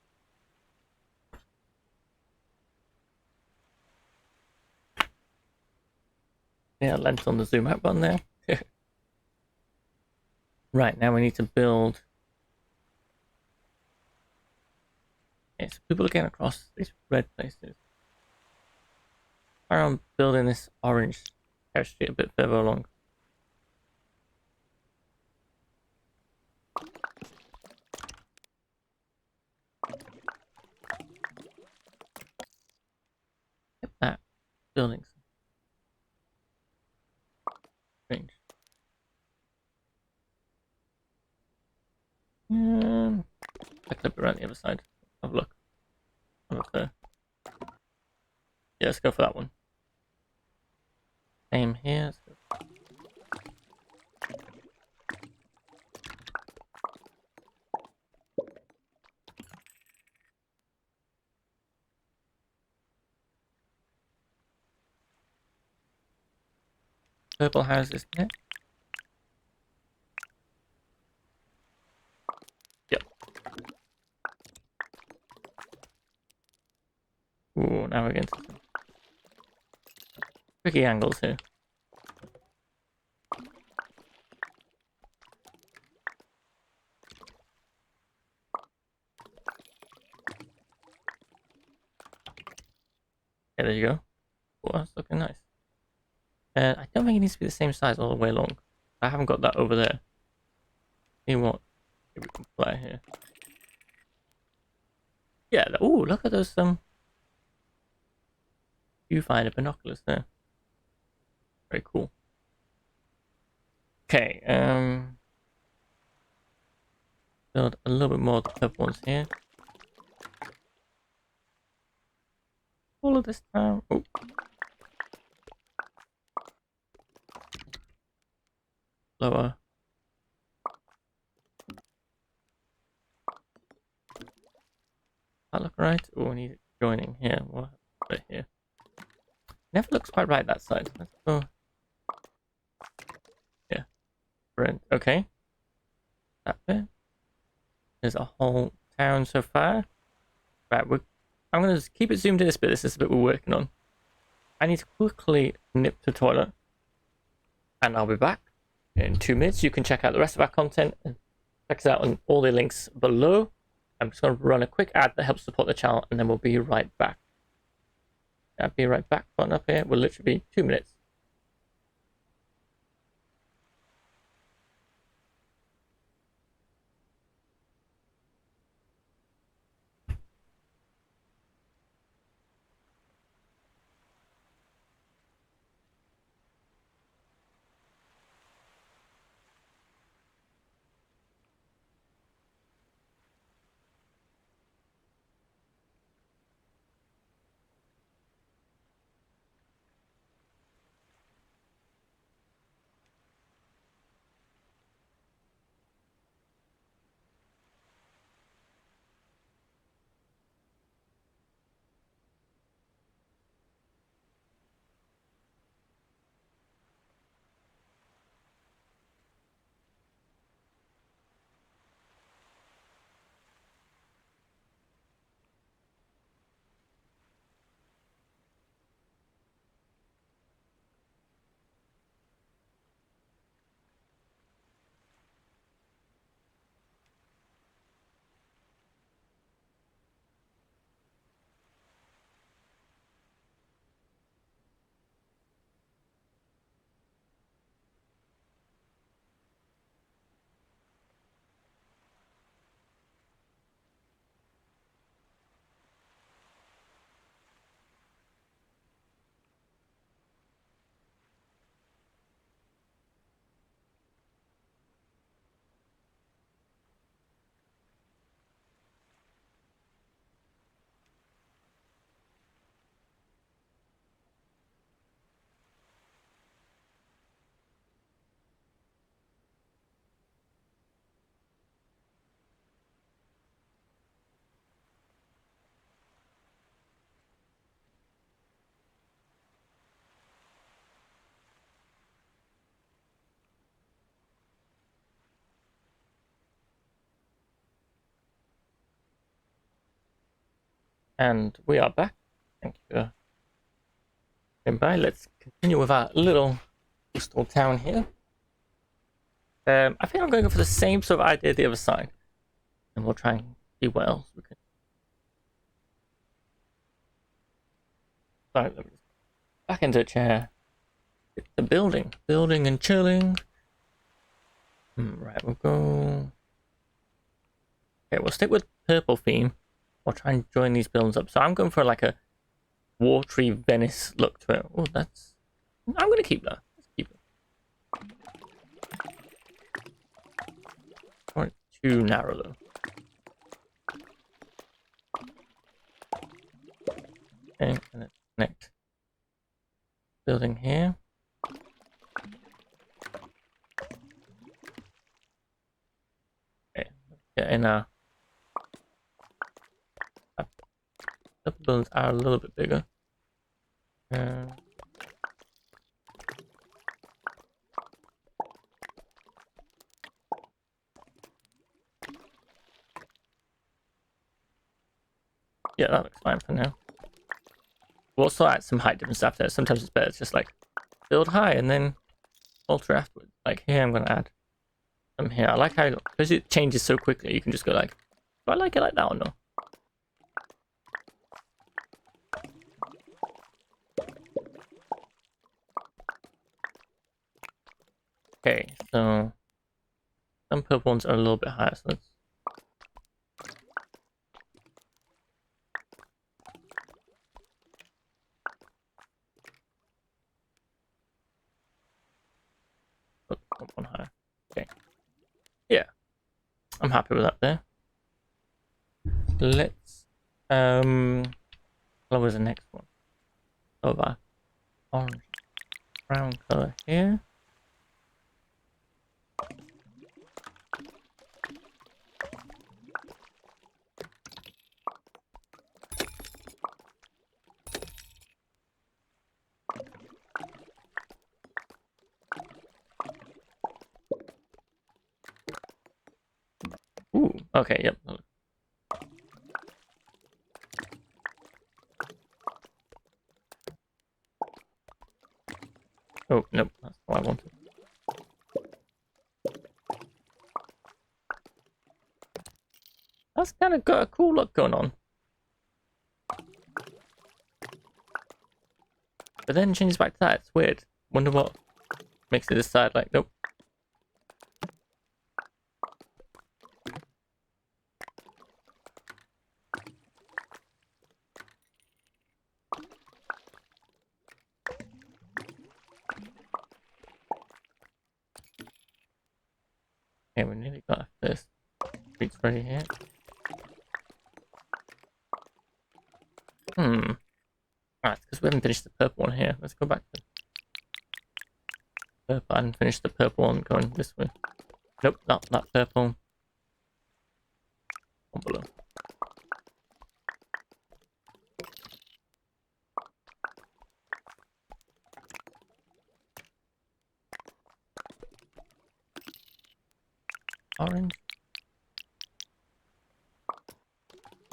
Yeah, lens on the zoom out button there. Right, now we need to build. Okay, so people are getting across these red places. I'm building this orange carriage street a bit further along. Get that building. Strange. I clip around the other side. Have a look. Have a look there. Yeah, let's go for that one. Same here. Let's go. Purple houses next. Yep. Ooh, now we're getting to some tricky angles here. Yeah, there you go. Oh, that's looking nice. I don't think it needs to be the same size all the way along. I haven't got that over there. See what? Maybe we can fly here. Yeah. Oh, look at those viewfinder binoculars there. Very cool. Okay. Build a little bit more of the purple ones here. All of this time. Oh. Lower. That look right? Oh, we need it joining here. What? Right here. Never looks quite right that side. Let's go. Yeah. Brilliant. Okay. That bit. There's a whole town so far. Right, I'm going to keep it zoomed in this bit. This is the bit we're working on. I need to quickly nip to the toilet. And I'll be back in 2 minutes. You can check out the rest of our content and check us out on all the links below. I'm just going to run a quick ad that helps support the channel, and then we'll be right back. I'll be right back button up here. Will literally be 2 minutes. And we are back. Thank you. Goodbye. Let's continue with our little coastal town here. I think I'm going to go for the same sort of idea the other side. And we'll try and see what else we can. Sorry, back into a chair. It's the building. Building and chilling. Right, we'll go. Okay, we'll stick with purple theme. We'll try and join these buildings up. So I'm going for like a watery Venice look to it. Oh, that's. I'm going to keep that. Let's keep it. Not too narrow though. Okay, and Next building here. Okay, get in the buildings are a little bit bigger. Yeah, that looks fine for now. We'll also add some height different stuff there. Sometimes it's better to just like build high and then alter afterwards. Like here, I'm gonna add some here. I like how, because it changes so quickly, you can just go like, do I like it like that or no? Okay, so some purple ones are a little bit higher, so let's put one higher. Okay. Yeah. I'm happy with that there. Let's what was the next one? Over orange brown color here. Ooh, okay, yep. Oh, nope, that's what I wanted. That's kind of got a cool look going on. But then changes back to that, it's weird. Wonder what makes it decide like, nope. Okay, we nearly got our first streets ready here. Ah, it's because we haven't finished the purple one here. Let's go back to purple. I didn't finish the purple one going this way. Nope, not that purple. One below. Orange.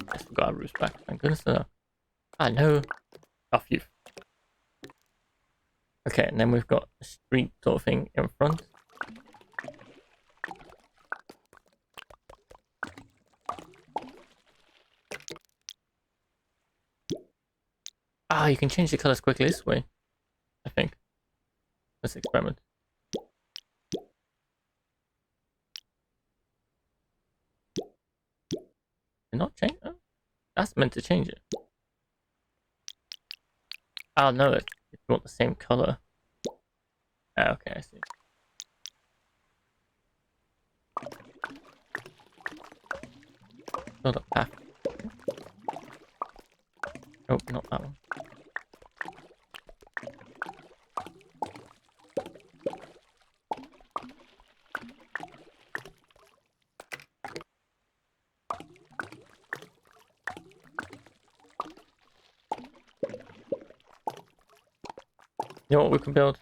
I forgot our roof's back. Thank goodness for that. I know. Off you. Okay, and then we've got a street sort of thing in front. Ah, you can change the colors quickly this way, I think. Let's experiment. Did not change? Oh, that's meant to change it. Oh no, if you want the same color. Ah, okay, I see. Build up path. Oh, not that one. You know what we can build?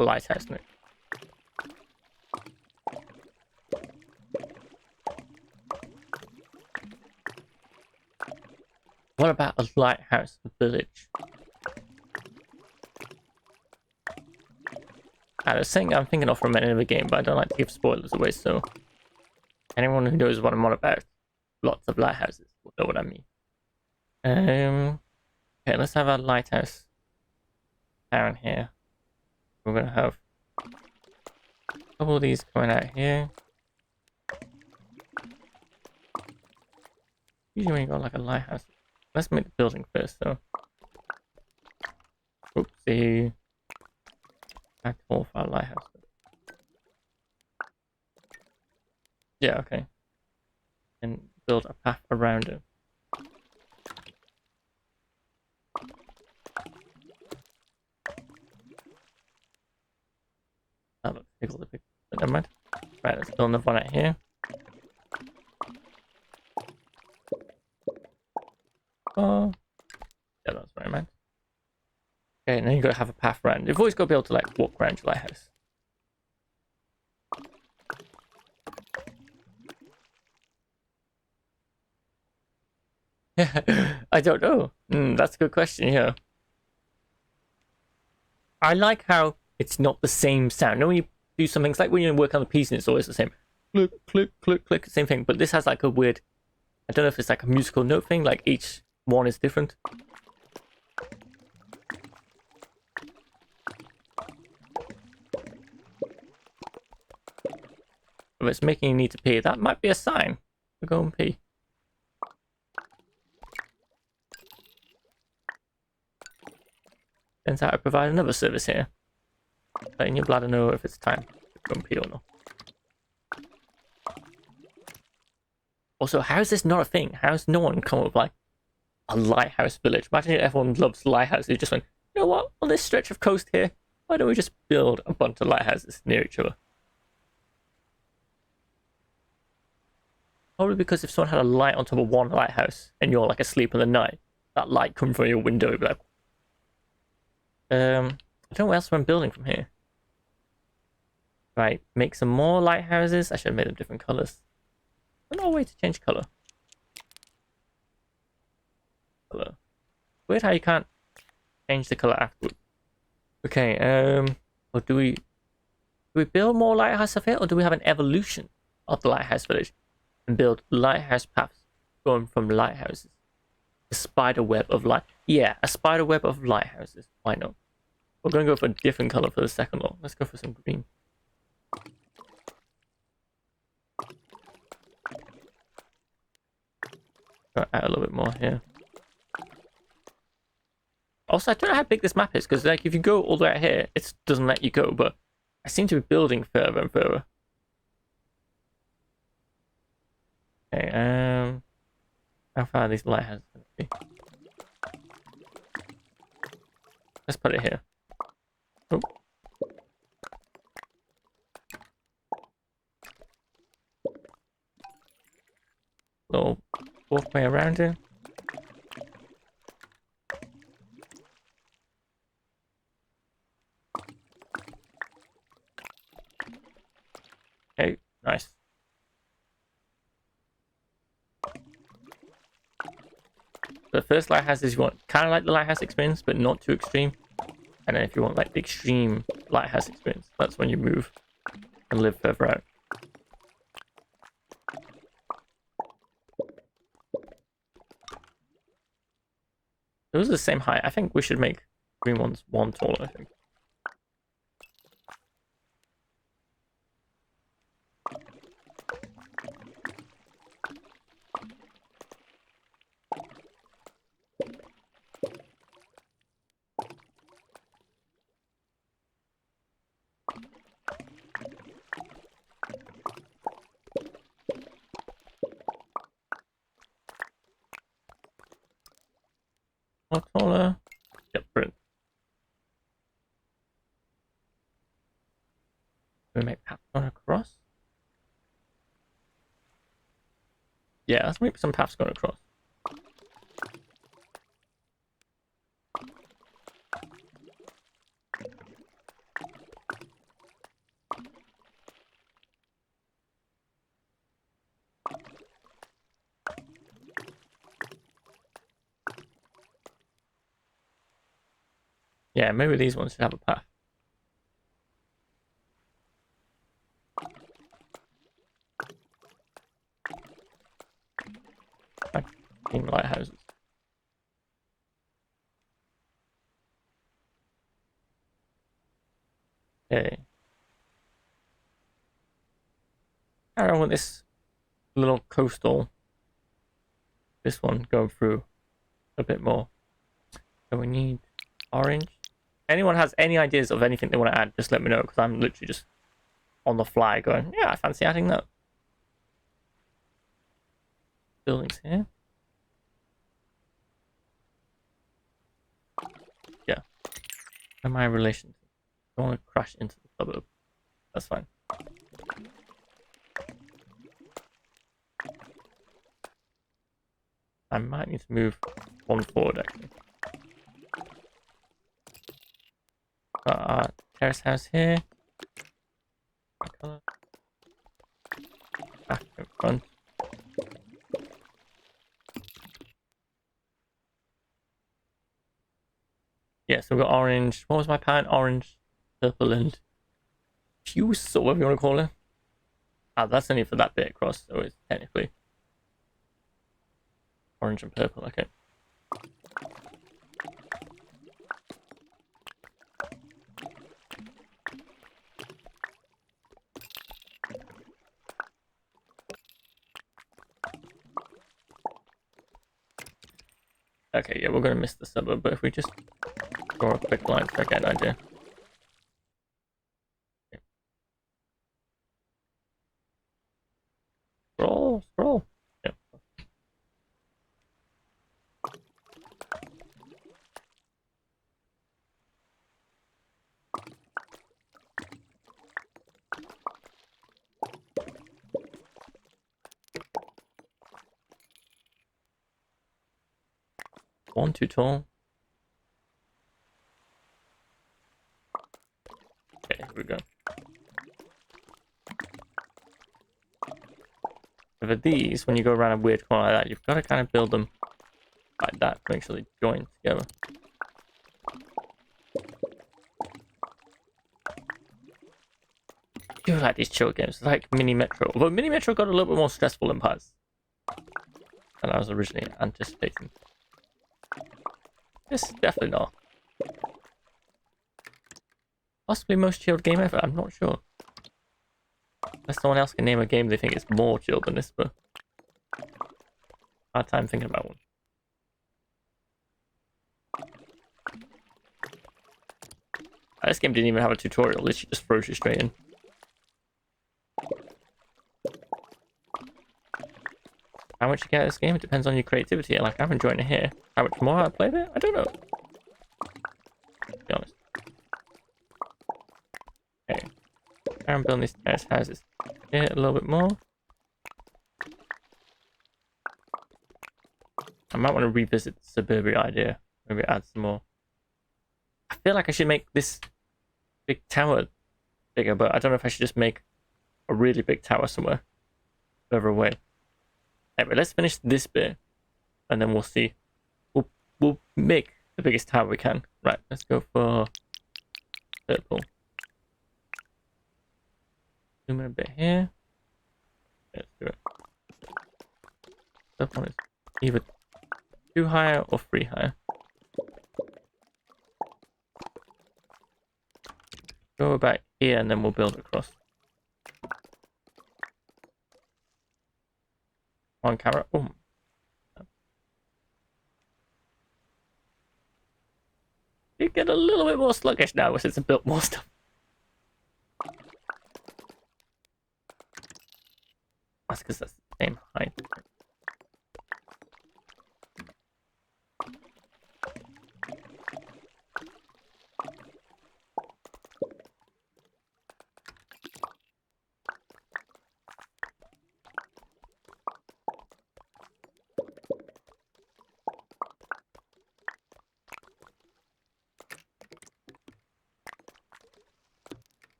A lighthouse next. What about a lighthouse village? There's something I'm thinking of from another game, but I don't like to give spoilers away, so anyone who knows what I'm on about, lots of lighthouses will know what I mean. Okay, let's have a lighthouse down here. We're gonna have a couple of these coming out here. Usually when you got like a lighthouse, let's make the building first, so. Oopsie. Back to all for our lighthouse. Yeah, okay. And build a path around it. Oh, look, take all the big. Never mind. Right, let's build another one out here. Oh, yeah, that's what I meant. Okay, and then you got to have a path around. You've always got to be able to like walk around your lighthouse. I don't know. That's a good question. Yeah, I like how it's not the same sound. You know, when you do some things like when you work on the piece and it's always the same. Click, click, click, click, same thing. But this has like a weird. I don't know if it's like a musical note thing. Like each one is different. If it's making you need to pee, that might be a sign to go and pee. Turns out I provide another service here. Letting your bladder know if it's time to go and pee or not. Also, how is this not a thing? How's no one come up with like a lighthouse village? Imagine if everyone loves lighthouses. You just went, you know what? On this stretch of coast here, why don't we just build a bunch of lighthouses near each other? Probably because if someone had a light on top of one lighthouse and you're like asleep in the night, that light coming from your window would be like. I don't know what else I'm building from here. Right, make some more lighthouses. I should have made them different colors. There's no way to change color. Weird how you can't change the color afterwards. Okay, or do we build more lighthouse of it, or do we have an evolution of the lighthouse village and build lighthouse paths going from lighthouses? A spider web of light. Yeah, a spider web of lighthouses. Why not? We're gonna go for a different color for the second one. Let's go for some green. Add a little bit more here. Also, I don't know how big this map is, because like if you go all the way out here, it doesn't let you go, but I seem to be building further and further. Okay, how far are these lighthouses going to be? Let's put it here. Oh. Little walkway around here. Okay, nice. The first lighthouse is you want kind of like the lighthouse experience, but not too extreme. And then if you want like the extreme lighthouse experience, that's when you move and live further out. Those are the same height. I think we should make green ones one taller, I think. More taller. Yep, brilliant. We make paths going across. Yeah, let's make some paths going across. Yeah, maybe these ones should have a path. Like in lighthouses. Okay. I don't want this little coastal. This one going through a bit more. So we need orange. Anyone has any ideas of anything they want to add, just let me know, because I'm literally just on the fly going, yeah, I fancy adding that. Buildings here. Yeah. Am I in relation to? I don't want to crash into the suburb. That's fine. I might need to move one forward, actually. Got our terrace house here. Color. Back in front. Yeah, so we've got orange. What was my pattern? Orange, purple, and puce, or whatever you want to call it. Ah, that's only for that bit across, so it's technically orange and purple. Okay. Okay, yeah, we're going to miss the suburb, but if we just draw a quick line to get an idea. Okay. Scroll. Yeah. One too tall. Okay, here we go. For these, when you go around a weird corner like that, you've got to kind of build them like that to make sure they join together. I do like these chill games. It's like Mini Metro. Although Mini Metro got a little bit more stressful in parts than I was originally anticipating. This definitely not. Possibly most chilled game ever, I'm not sure. Unless someone else can name a game they think is more chilled than this, but hard time thinking about one. This game didn't even have a tutorial, literally just throws you straight in. How much you get out of this game, it depends on your creativity. Like, I'm enjoying it here. How much more I played it? I don't know. To be honest. Okay. I'm building these terrace houses here a little bit more. I might want to revisit the suburbia idea. Maybe add some more. I feel like I should make this big tower bigger, but I don't know if I should just make a really big tower somewhere further away. Anyway, let's finish this bit, and then we'll see. We'll make the biggest tower we can. Right, let's go for purple. Zoom in a bit here. Let's do it. That one is either 2 higher or 3 higher. Go back here and then we'll build across. One carrot. Oh. You get a little bit more sluggish now since it's built more stuff. That's because that's the same height.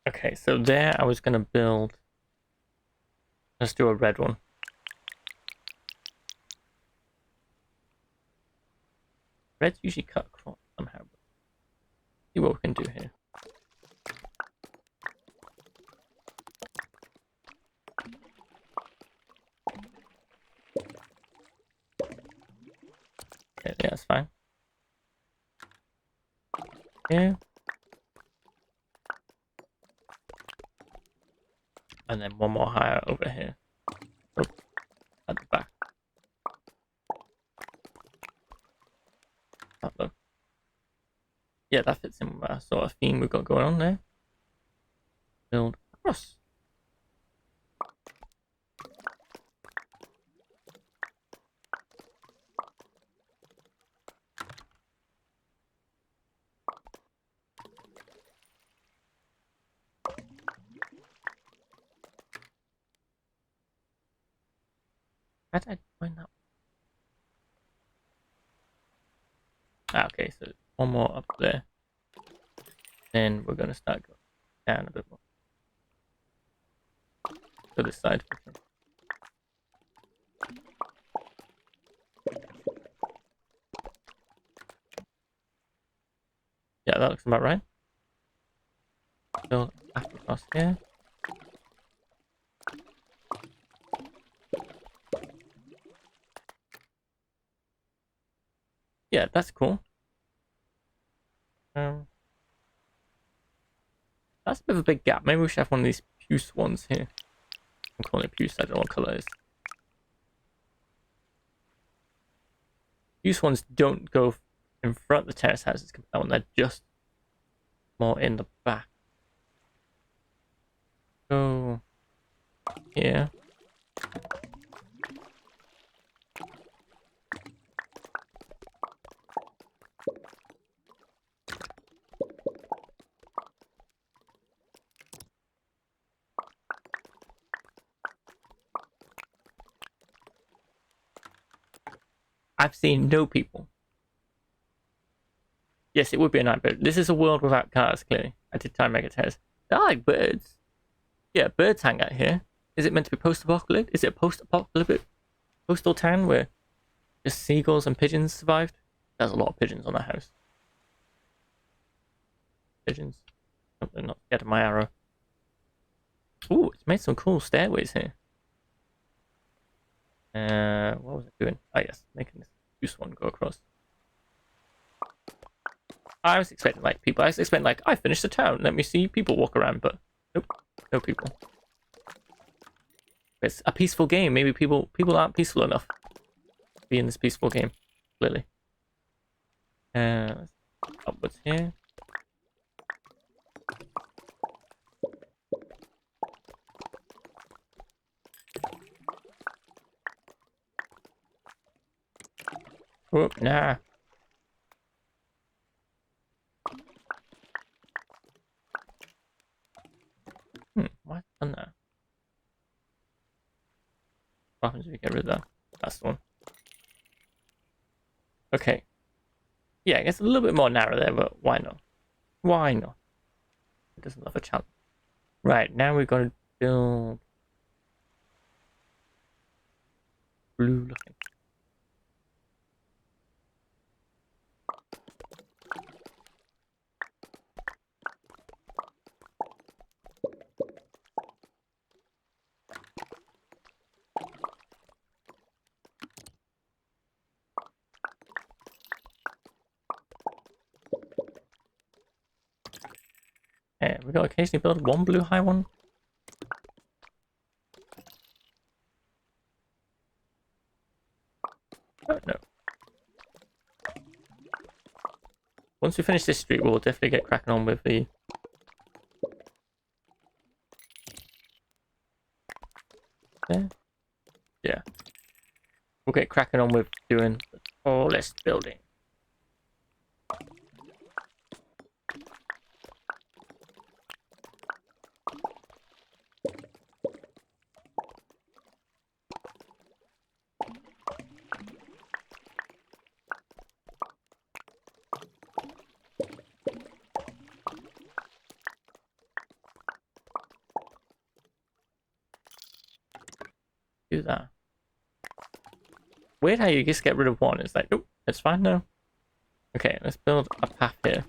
Okay, so there I was going to build... Let's do a red one. Red's usually cut across somehow. See what we can do here. Okay, yeah, that's fine. Here. And then one more higher over here. Oh, at the back. That look. Yeah, that fits in with our sort of theme we've got going on there. Build across. How did I find that? Ah, okay, so one more up there. Then we're gonna start going down a bit more. To this side. Yeah, that looks about right. Build across here. Yeah, that's cool. That's a bit of a big gap. Maybe we should have one of these puce ones here. I'm calling it puce. I don't know what color it is. Puce ones don't go in front of the terrace houses compared to that one. They're just more in the back. So here. I've seen no people. Yes, it would be a night, but this is a world without cars, clearly. I did try and make a test. I like birds. Yeah, birds hang out here. Is it meant to be post-apocalyptic? Is it a post-apocalyptic coastal town where just seagulls and pigeons survived? There's a lot of pigeons on that house. Pigeons. Oh, they're not scared of my arrow. Ooh, it's made some cool stairways here. What was it doing? Oh yes, making this juice one go across. I was expecting like people. I was expecting like I finished the town. Let me see people walk around, but nope, no people. It's a peaceful game. Maybe people aren't peaceful enough to be in this peaceful game. Clearly. Upwards here. Oh, nah. Why done that? What happens if you get rid of that? That's the one. Okay. Yeah, I guess a little bit more narrow there, but why not? Why not? It doesn't love a challenge. Right, now we're going to build blue looking. Yeah, we got to occasionally build one blue high one. Oh, no. Once we finish this street, we'll definitely get cracking on with the... Yeah. We'll get cracking on with doing the tallest building. Do that. Weird how you just get rid of one. It's like, nope, it's fine now. Okay, let's build a path here.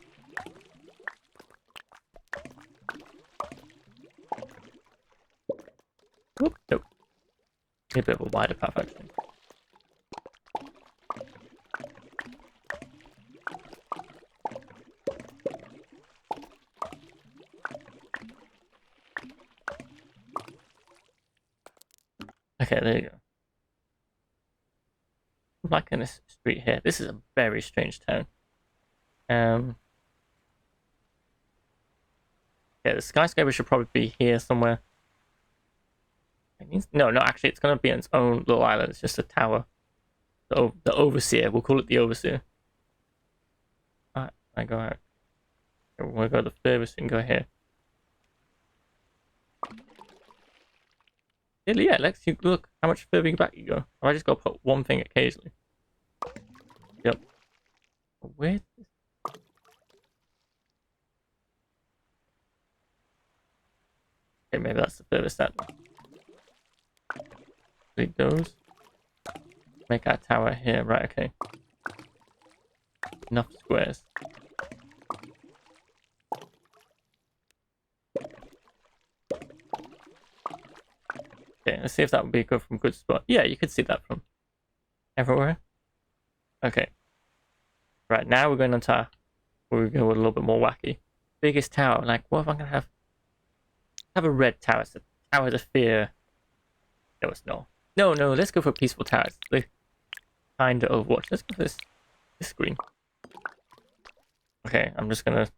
Oop, nope. Need a bit of a wider path, actually. Okay, there you go. I'm liking this street here. This is a very strange town. Yeah, the skyscraper should probably be here somewhere. It means, no, actually, it's going to be on its own little island. It's just a tower. The overseer. We'll call it the overseer. Alright, I go out. We'll go the furthest and go here. Yeah, let's you look how much further back you go. I just got to put one thing occasionally. Yep. Where? Okay, maybe that's the furthest out. Delete those. Make our tower here. Right, okay. Enough squares. Okay, let's see if that would be good from good spot. Yeah, you could see that from everywhere. Okay. Right, now we're going on to where we go a little bit more wacky. Biggest tower. Like, what if I'm going to have a red tower? It's a tower of fear. No, it's not. No, let's go for peaceful towers. The kind of Overwatch. Let's go for this screen. Okay, I'm just going to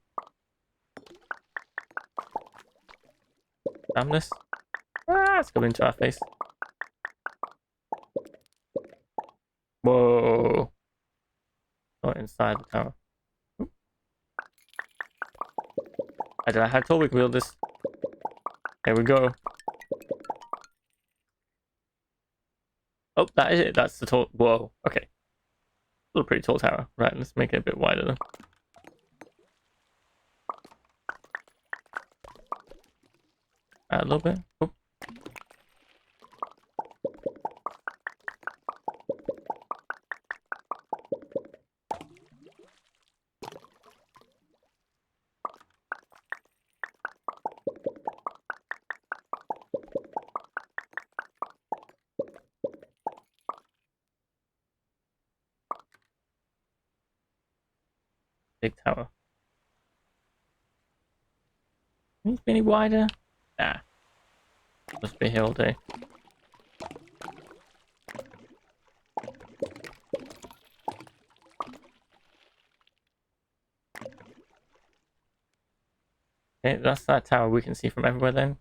damn this. Ah, it's coming into our face. Whoa. Not inside the tower. Oop. I don't know how tall we can build this. There we go. Oh, that is it. That's the tall. Whoa. Okay. Still a pretty tall tower. Right, let's make it a bit wider then. Add a little bit. Oop. Big tower. Needs to be any wider? Nah. Must be here all day. Okay, that's that tower we can see from everywhere then.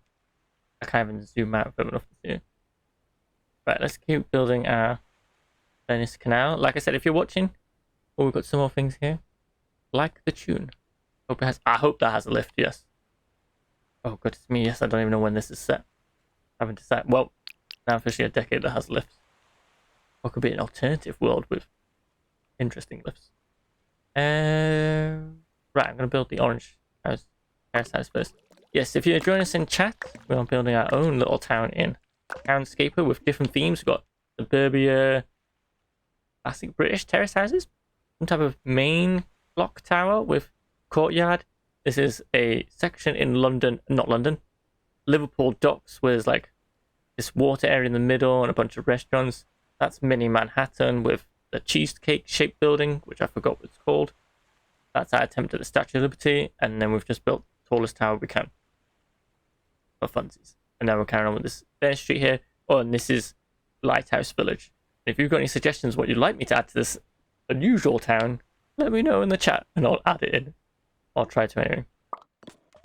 I can't even zoom out further enough to see it. Right, let's keep building our Venice Canal. Like I said, if you're watching, oh, we've got some more things here. Like the tune. Hope it has. I hope that has a lift. Yes. Oh goodness me. Yes, I don't even know when this is set. I haven't decided. Well, now officially a decade that has lifts. Or could be an alternative world with interesting lifts. Right, I'm gonna build the orange house, house first. Yes, if you're joining us in chat, we're building our own little town in Townscaper with different themes. We've got suburbia, classic British terrace houses, some type of main block tower with courtyard. This is a section in London, not London, Liverpool docks, where there's like this water area in the middle and a bunch of restaurants. That's mini Manhattan with the cheesecake shaped building, which I forgot what it's called. That's our attempt at the Statue of Liberty, and then we've just built the tallest tower we can for funsies. And now we're carrying on with this Fair Street here. Oh, and this is Lighthouse Village. If you've got any suggestions what you'd like me to add to this unusual town, let me know in the chat and I'll add it in. I'll try to anyway.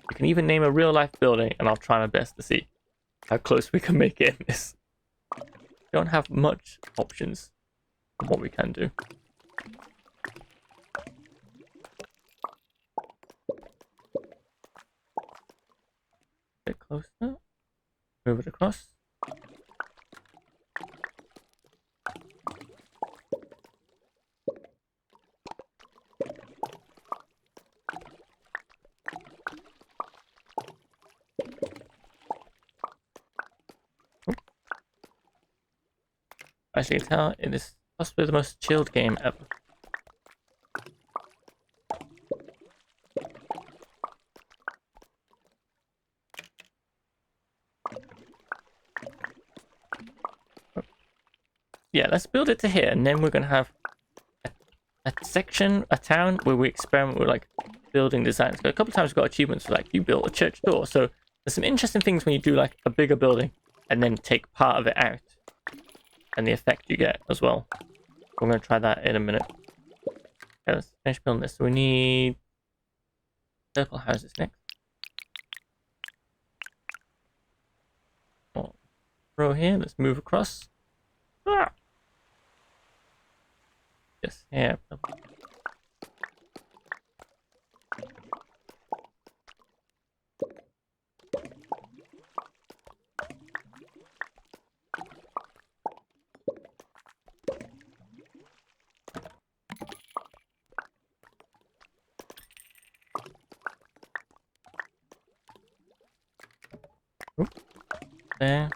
You can even name a real life building and I'll try my best to see how close we can make it in this. We don't have much options on what we can do. A bit closer. Move it across. As you can tell, it is possibly the most chilled game ever. Yeah, let's build it to here, and then we're going to have a section, a town, where we experiment with like building designs. A couple of times we've got achievements for like, you built a church door. So there's some interesting things when you do like a bigger building and then take part of it out. And the effect you get as well. We're going to try that in a minute. Okay, let's finish building this. So we need circle houses next. Oh, row here. Let's move across. Ah! Yes, here. there.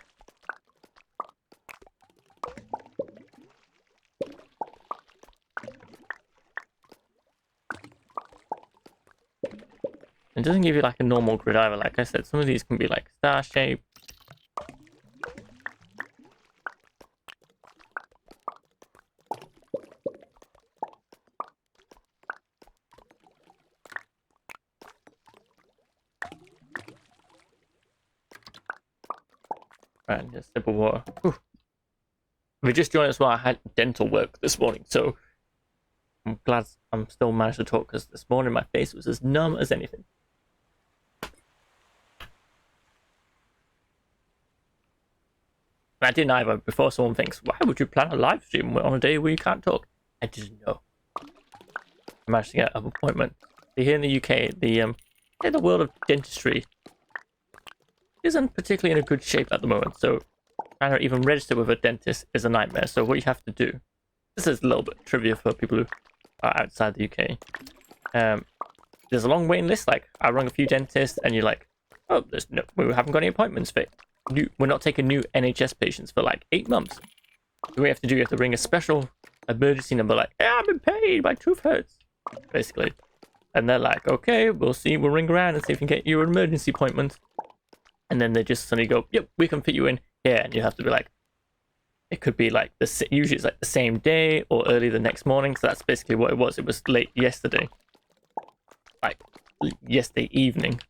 It doesn't give you like a normal grid either. Like I said, some of these can be like star shaped. Right, just sip of water. Whew. We just joined us while I had dental work this morning, so I'm glad I'm still managed to talk because this morning my face was as numb as anything. I didn't either. Before someone thinks, why would you plan a live stream on a day where you can't talk? I didn't know. I managed to get an appointment. Here in the UK, the world of dentistry isn't particularly in a good shape at the moment, so trying to even register with a dentist is a nightmare. So what you have to do, this is a little bit trivia for people who are outside the UK. There's a long waiting list. Like I rung a few dentists, and you're like, oh, we haven't got any appointments for we're not taking new NHS patients for like 8 months. So what you have to do, you have to ring a special emergency number, like, yeah, I've been paid, my tooth hurts, basically. And they're like, okay, we'll see, we'll ring around and see if we can get you an emergency appointment. And then they just suddenly go, yep, we can fit you in here. And you have to be like, it could be like, usually it's like the same day or early the next morning. So that's basically what it was. It was late yesterday. Like, yesterday evening.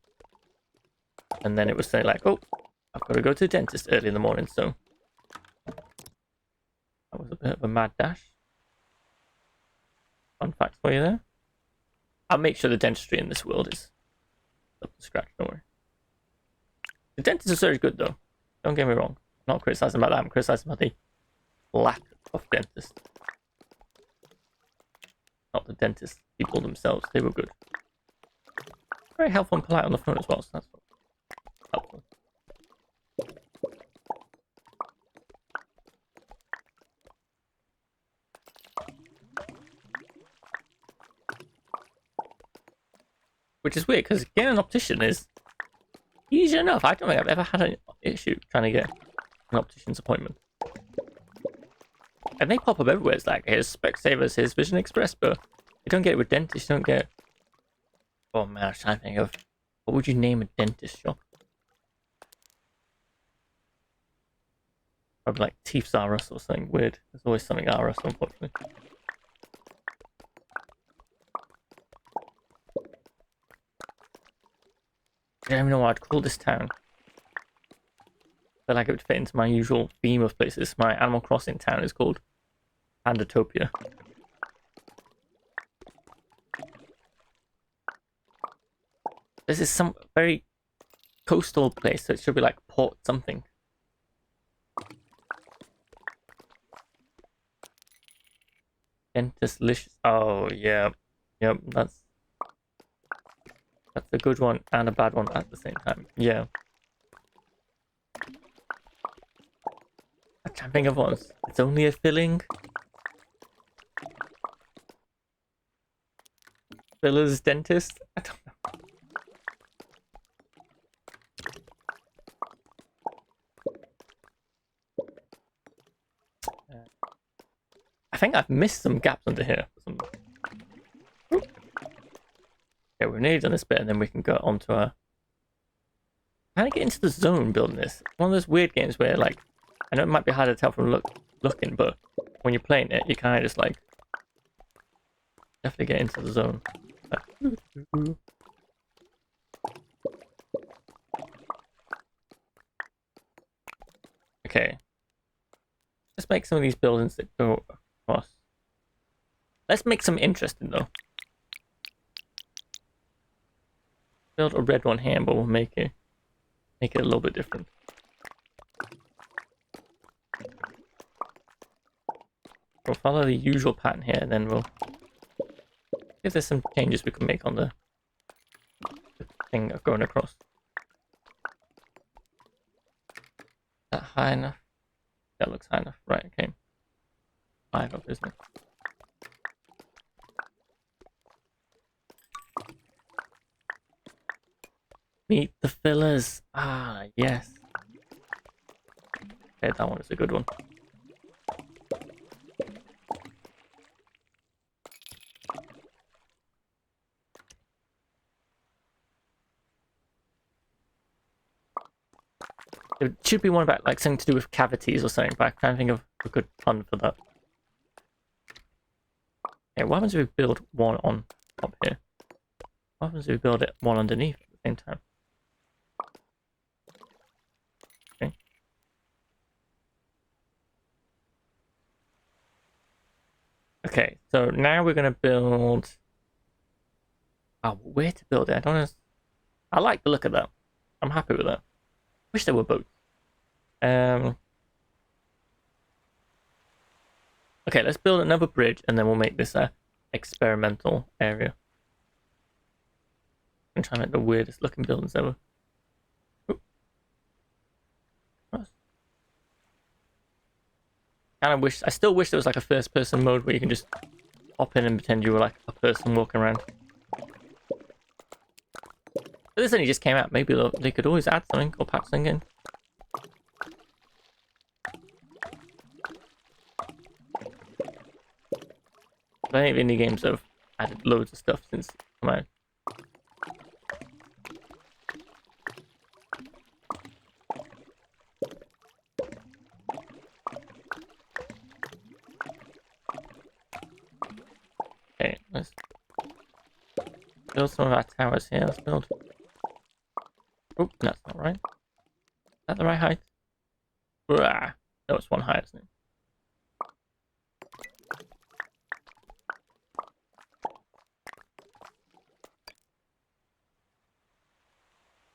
And then it was saying like, oh, I've got to go to the dentist early in the morning. So that was a bit of a mad dash. Fun facts for you there. I'll make sure the dentistry in this world is up to scratch, don't worry. The dentists are very good though. Don't get me wrong. I'm not criticizing about that. I'm criticizing about the lack of dentists. Not the dentist people themselves. They were good. Very helpful and polite on the phone as well. So that's helpful. Which is weird because getting an optician is easy enough. I don't think I've ever had an issue trying to get an optician's appointment. And they pop up everywhere. It's like, here's Specsavers, here's Vision Express, but you don't get it with dentists. You don't get. Oh man, I was trying to think of what would you name a dentist shop? Probably like Teeth's R Us or something weird. There's always something R Us, unfortunately. I don't even know what I'd call this town. I feel like it would fit into my usual theme of places. My Animal Crossing town is called Pandatopia. This is some very coastal place, so it should be like Port something. Dentistlicious. Oh yeah, yep. That's a good one and a bad one at the same time. Yeah. I'm trying to think of ones. It's only a filling. Fillers dentist. I don't know. I think I've missed some gaps under here. Okay, we're nearly done this bit, and then we can go on to our. How to get into the zone building this? One of those weird games where, like, I know it might be hard to tell from looking, but when you're playing it, you kind of just like definitely get into the zone. Okay, let's make some of these buildings that go across. Let's make some interesting though. Build a red one here, but we'll make it a little bit different. We'll follow the usual pattern here, and then we'll see if there's some changes we can make on the thing going across. Is that high enough? That looks high enough. Right, okay. 5 up, isn't it? Meet the fillers. Ah, yes. Okay, that one is a good one. It should be one about like something to do with cavities or something, but I can't think of a good pun for that. Okay, what happens if we build one on top here? What happens if we build it one underneath at the same time? Okay. Okay, so now we're gonna build. Oh, where to build it? I don't know. I like the look of that. I'm happy with that. Wish there were boats. Okay, let's build another bridge and then we'll make this a experimental area. I'm trying to make the weirdest looking buildings ever. I still wish there was like a first person mode where you can just hop in and pretend you were like a person walking around. But this only just came out. Maybe they could always add something or patch something in. I think indie games have added loads of stuff since it's come out. Okay, let's build some of our towers here. Let's build. Oh, that's not right. Is that the right height? No, it's one higher, isn't it?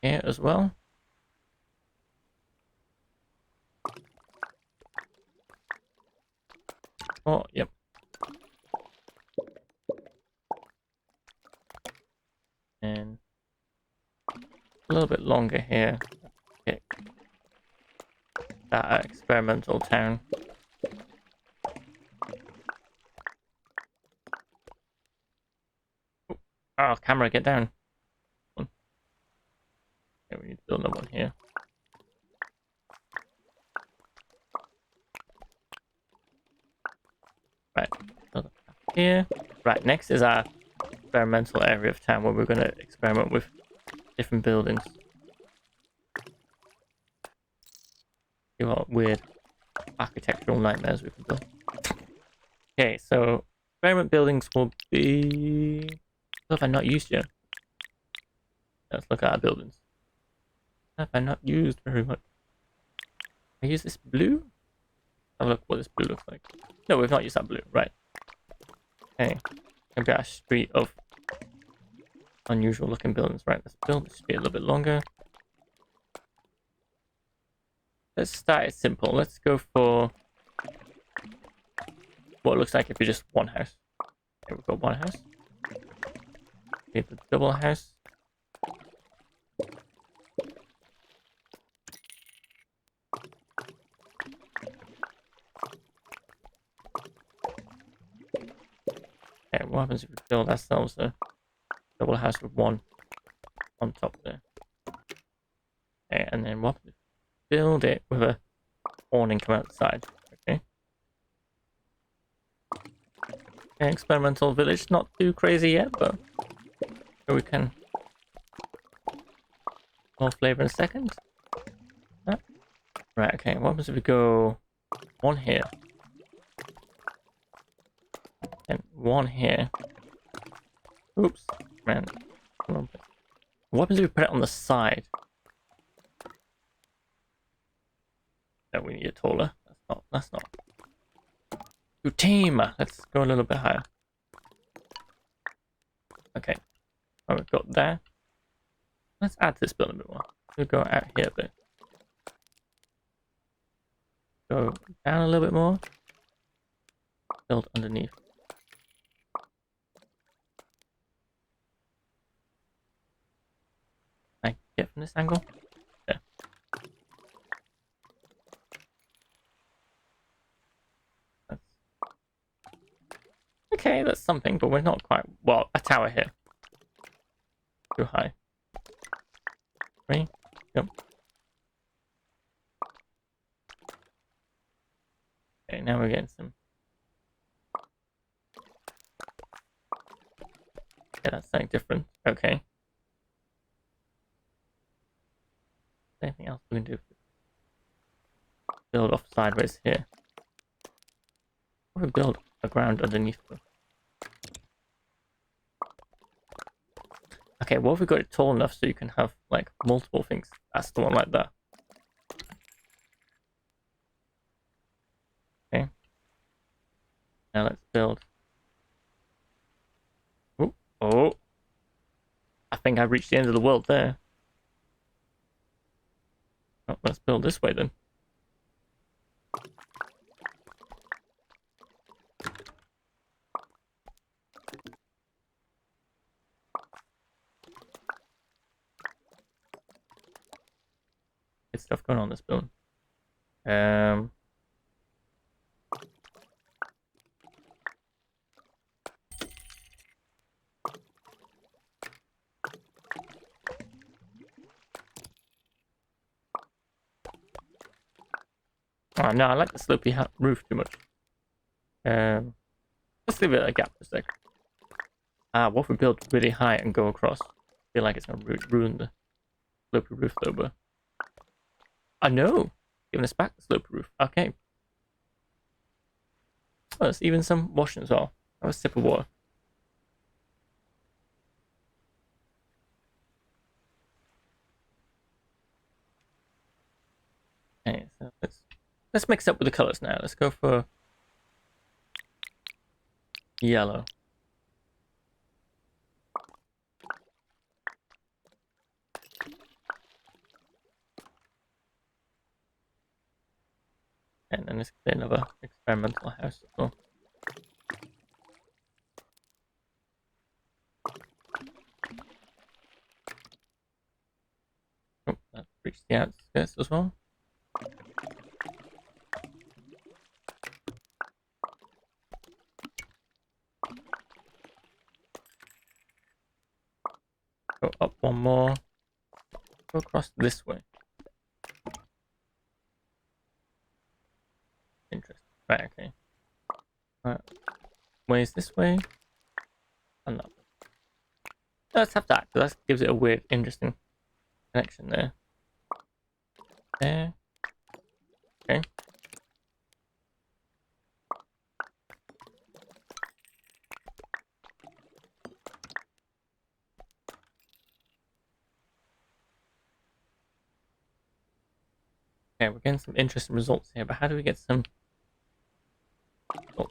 Here as well. Oh, yep. And a little bit longer here. Okay. That experimental town. Oh, camera, get down. Okay, we need to build another one here. Right, here. Right, next is our experimental area of town where we're going to experiment with different buildings. See what weird architectural nightmares we can build. Okay, so experiment buildings will be... What have I not used yet? Let's look at our buildings. What have I not used very much? I use this blue? Have a look what this blue looks like. No, we've not used that blue. Right. Okay. Maybe our street of unusual looking buildings. Right, let's build the street a little bit longer. Let's start it simple. Let's go for what it looks like if you're just one house. Okay, we've got one house. Get the double house. Okay, what happens if we build ourselves a double house with one on top there? Okay, and then what happens if we build it with a awning come outside? Okay. Okay, experimental village, not too crazy yet, but we can more flavor in a second. Right, okay, what happens if we go one here? And one here. Oops, man. What happens if we put it on the side? No, we need it taller. That's not. Your team! Let's go a little bit higher. Okay. Oh, we've got there. Let's add this building a bit more. We'll go out here a bit. Go down a little bit more. Build underneath. Can I get from this angle? Yeah. Okay, that's something, but we're not quite... Well, a tower here. Too high. 3. Yep. Okay, now we're getting some. Yeah, that's something different. Okay. Anything else we can do? Build off sideways here. Or we build a ground underneath them. Okay, what if we got it tall enough so you can have like multiple things? That's the one like that. Okay. Now let's build. Ooh. Oh. I think I've reached the end of the world there. Oh, let's build this way then. Good stuff going on this building. Oh no, I like the slopey roof too much. Let's leave it a gap for a sec. What if we build really high and go across? I feel like it's gonna ruin the slopey roof though, but I know, giving us back the slopey roof. Okay. Oh, there's even some washing as well. Have a sip of water. Okay, so let's mix up with the colors now. Let's go for yellow. And then let's get another experimental house as well. Oh, that reached the outskirts as well. Go up one more. Go across this way. Interesting. Right, okay. Right. Ways this way. And that way. Let's have that, because that gives it a weird, interesting connection there. There. Okay. Okay, we're getting some interesting results here, but how do we get some... Oh.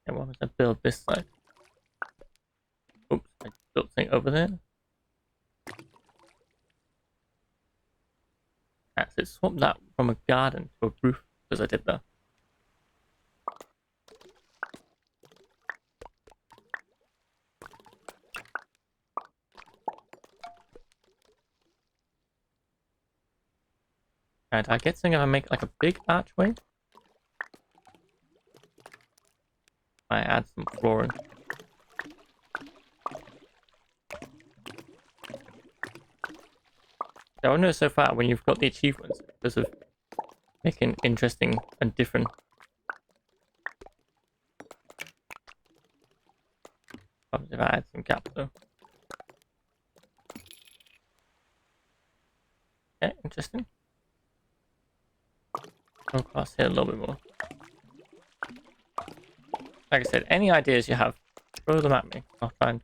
Okay, what was I build this side? Oops, I built something over there. So swap that from a garden to a roof, because I did that. And I get something if I make like a big archway. I add some flooring. So I know so far when you've got the achievements because of making interesting and different. If I add some gaps though. Okay, interesting. Go across here a little bit more. Like I said, any ideas you have, throw them at me. I'll try and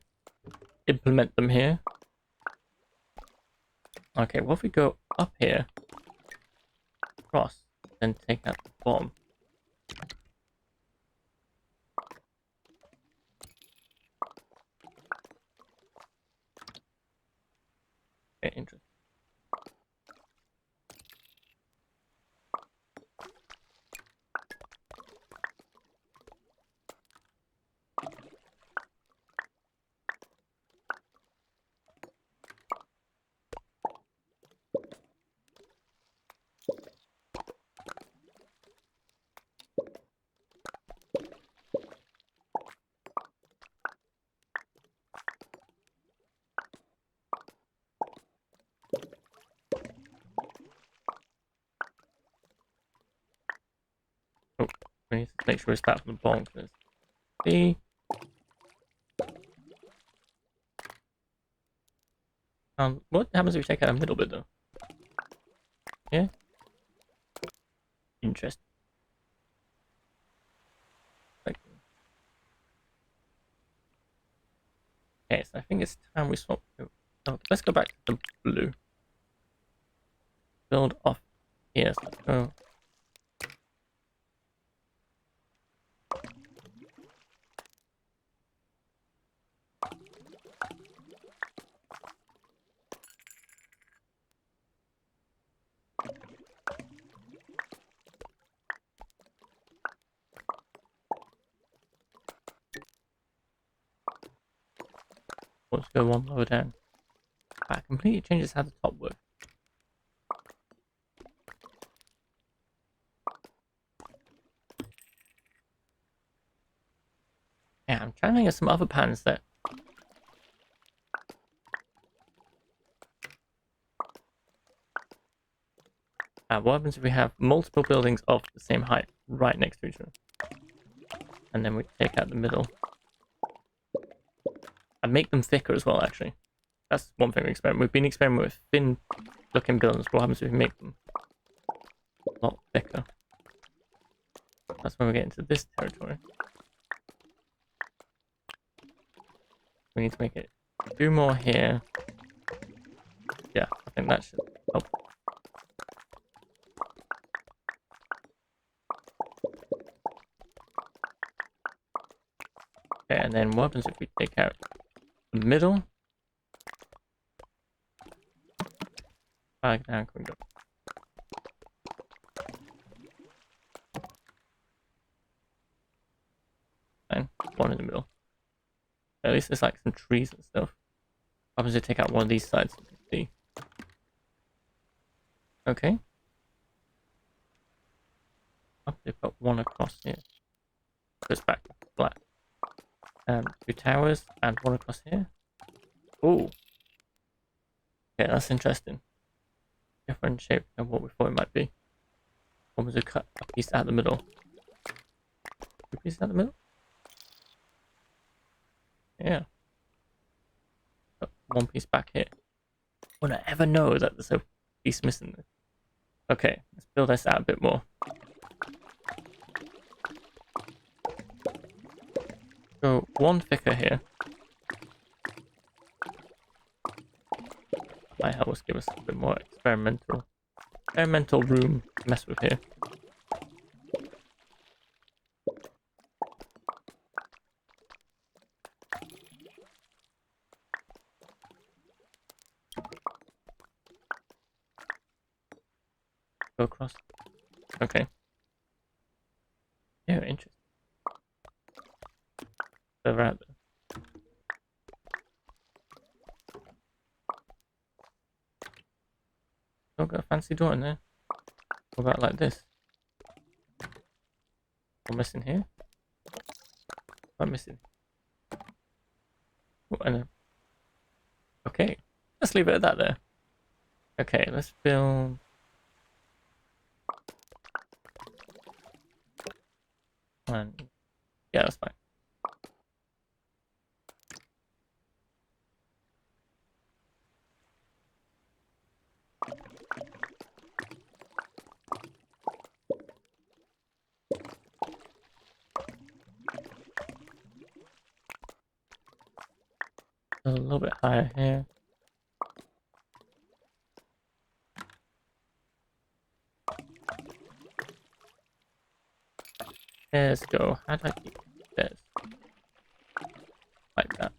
implement them here. Okay, what if we go up here, across, then take out the bottom? Okay, interesting. We need to make sure we start from the bottom. See. What happens if we take out a middle bit though? Yeah. Interesting. Okay, so I think it's time we swap. Oh, let's go back to the blue. Build off here. So let's go. Let's go one lower down. That completely changes how the top works. Yeah, I'm trying to think of some other pans that. What happens if we have multiple buildings of the same height right next to each other? And then we take out the middle. And make them thicker as well, actually. That's one thing we experiment. We've been experimenting with thin looking buildings. What happens if we make them a lot thicker? That's when we get into this territory. We need to make it do more here. Yeah, I think that should help. Okay, and then what happens if we take out the middle? Now can we go? And one in the middle. At least there's like some trees and stuff. What happens if we take out one of these sides? You can see. Okay. Oh, they put one across here. Goes back to flat. 2 towers and one across here. Ooh. Okay, that's interesting. Different shape than what we thought it might be. One was to cut a piece out the middle. 2 pieces out the middle? Yeah. Got 1 piece back here. Would I ever know that there's a piece missing there? Okay, let's build this out a bit more. Go 1 thicker here. Might help us give us a bit more experimental room to mess with here. Go across. Okay. Yeah, interesting. Further out there. Oh, got a fancy door in there. What about like this? What missing here? What missing? Oh, and okay, let's leave it at that there. Okay, let's build. And yeah, that's fine. A little bit higher here. Let's go. How do I keep this? Like that.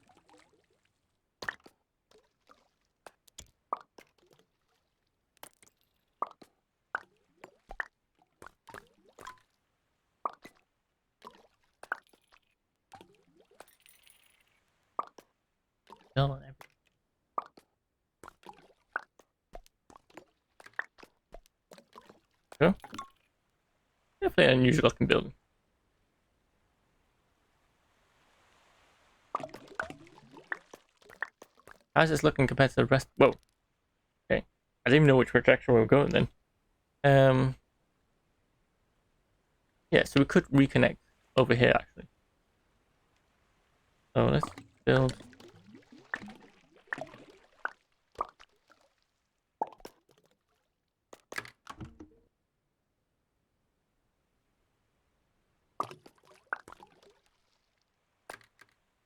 Build on everything. Cool. Definitely an unusual looking building. How's this looking compared to the rest? Whoa. Okay. I didn't even know which direction we were going then. Yeah, Yeah, so we could reconnect over here actually. So let's build.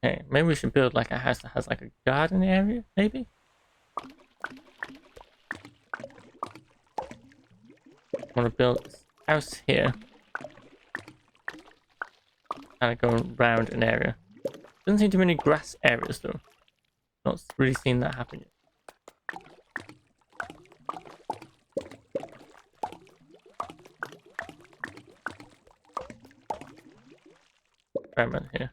Okay, maybe we should build like a house that has like a garden area, maybe? I want to build this house here. Kind of going around an area. Doesn't seem to be any grass areas though. Not really seen that happen yet. Experiment here.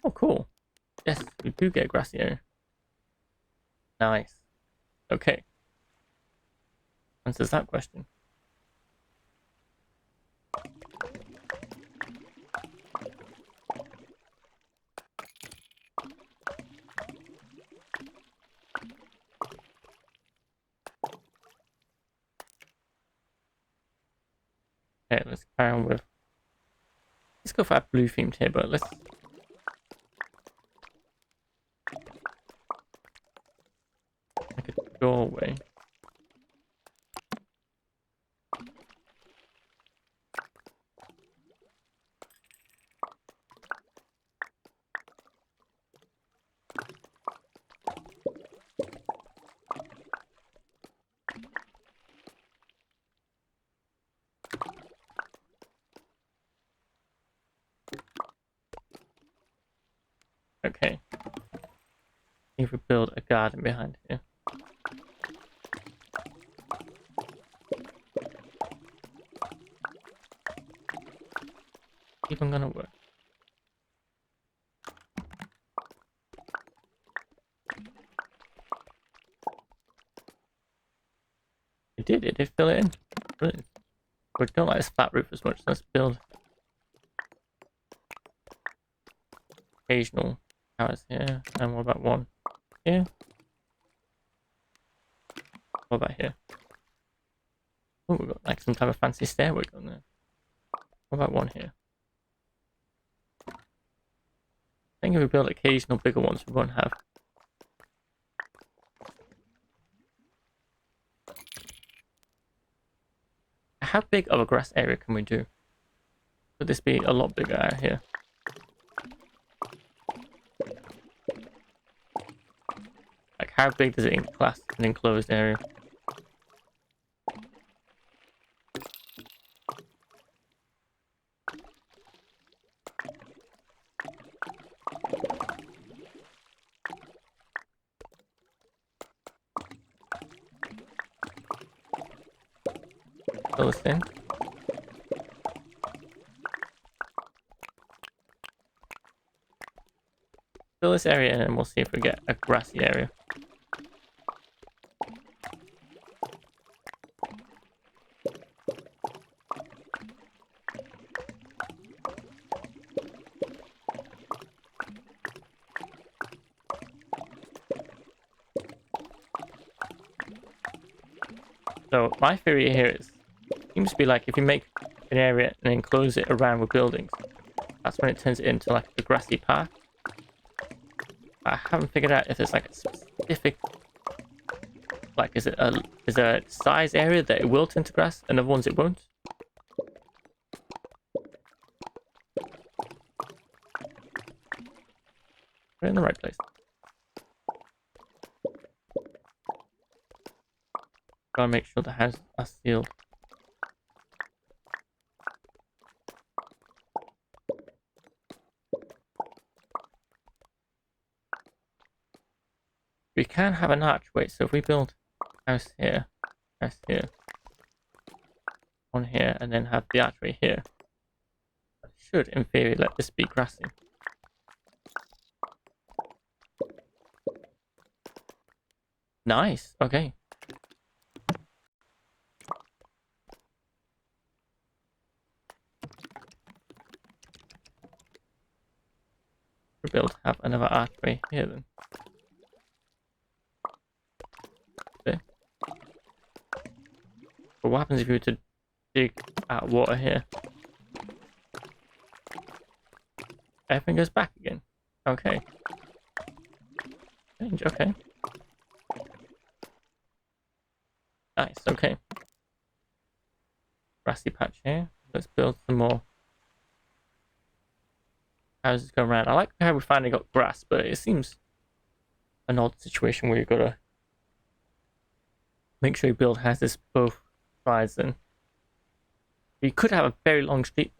Oh, cool. Yes, we do get a grassy area. Nice. Okay. Answers that question. Okay, let's carry on with. Let's go for a blue themed here, but let's. Like a doorway. Okay. If we build a garden behind here. Even gonna work. It did fill it in. Brilliant. We don't like this flat roof as much. Let's build occasional towers here. And what about one here? What about here? Oh, we've got like some type of fancy stairway going there. What about one here? I think if we build occasional bigger ones, we won't have. How big of a grass area can we do? Could this be a lot bigger out here? Like how big does it class an enclosed area? Fill this in. Fill this area in and we'll see if we get a grassy area. So my theory here is, seems to be like if you make an area and enclose it around with buildings, that's when it turns it into like a grassy path. I haven't figured out if there's like a specific, like is there a size area that it will turn to grass and other ones it won't? We're in the right place. Gotta make sure the houses are sealed. We can have an archway, so if we build house here, one here, and then have the archway here, that should, in theory, let this be grassy. Nice, okay. build have another archway here then. Okay. But what happens if you were to dig out water here? Everything goes back again. Okay. Strange, okay. Nice, okay. Grassy patch here. Let's build some more houses go around. I like how we finally got grass, but it seems an odd situation where you've got to make sure you build houses both sides then. You could have a very long street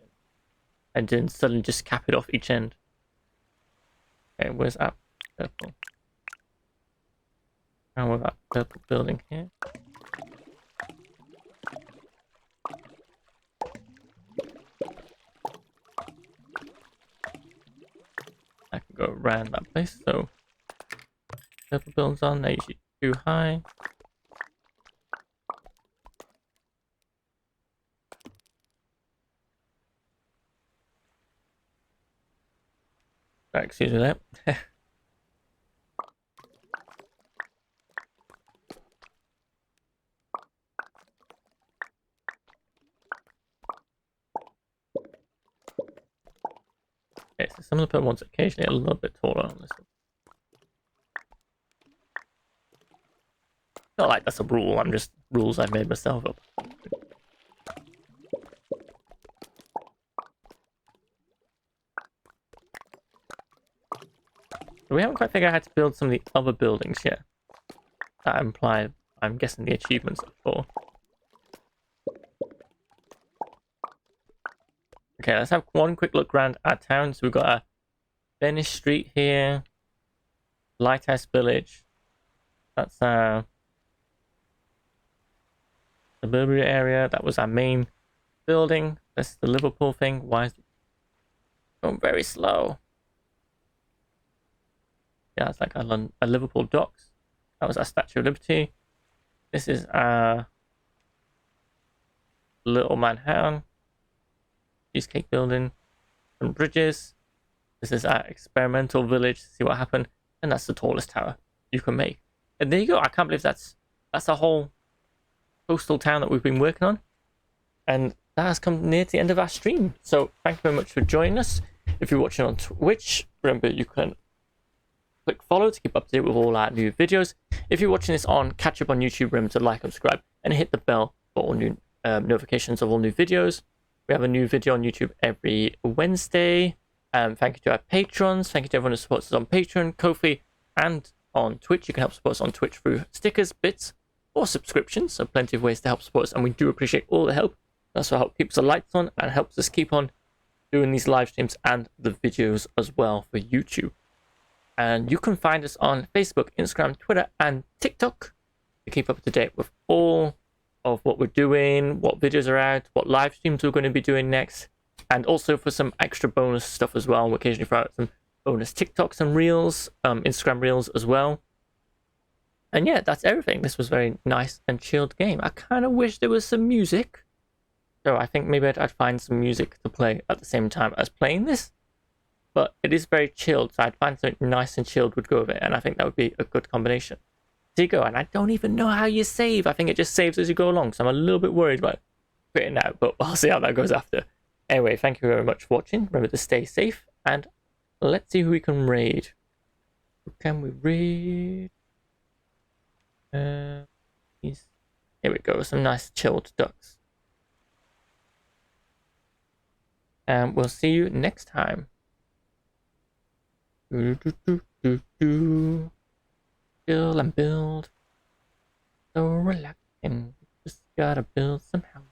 and then suddenly just cap it off each end. Okay, where's that purple? And with that purple building here. I can go around that place, so purple buildings on, they're usually too high. Excuse me there. Okay, so some of the purple ones occasionally a little bit taller on this one. Not like that's a rule, I'm just rules I've made myself up. We haven't quite figured out how to build some of the other buildings yet. That imply, I'm guessing, the achievements are for. Okay, let's have one quick look around our town. So we've got a Venice Street here, Lighthouse Village. That's our suburban area. That was our main building. That's the Liverpool thing. Why is it going very slow? Yeah, it's like a Liverpool docks. That was our Statue of Liberty. This is our Little Manhattan. Cheesecake building. Some bridges. This is our experimental village to see what happened. And that's the tallest tower you can make. And there you go. I can't believe that's a whole coastal town that we've been working on. And that has come near to the end of our stream. So thank you very much for joining us. If you're watching on Twitch, remember you can click follow to keep up to date with all our new videos. If you're watching this on catch up on YouTube, remember to like and subscribe and hit the bell for all new notifications of all new videos. We have a new video on YouTube every Wednesday. Thank you to our patrons. Thank you to everyone who supports us on Patreon, Ko-fi, and on Twitch. You can help support us on Twitch through stickers, bits, or subscriptions. So plenty of ways to help support us, and we do appreciate all the help. That's what keeps the lights on and helps us keep on doing these live streams and the videos as well for YouTube. And you can find us on Facebook, Instagram, Twitter, and TikTok to keep up to date with all of what we're doing, what videos are out, what live streams we're going to be doing next, and also for some extra bonus stuff as well. We'll occasionally throw out some bonus TikToks and Reels, Instagram Reels as well. And yeah, that's everything. This was a very nice and chilled game. I kind of wish there was some music. So I think maybe I'd find some music to play at the same time as playing this. But it is very chilled, so I'd find something nice and chilled would go with it, and I think that would be a good combination. There you go, and I don't even know how you save. I think it just saves as you go along, so I'm a little bit worried about quitting out, but I'll see how that goes after. Anyway, thank you very much for watching. Remember to stay safe, and let's see who we can raid. Who can we raid? Here we go, some nice chilled ducks. And we'll see you next time. Chill and build. So relaxing. Just gotta build some houses.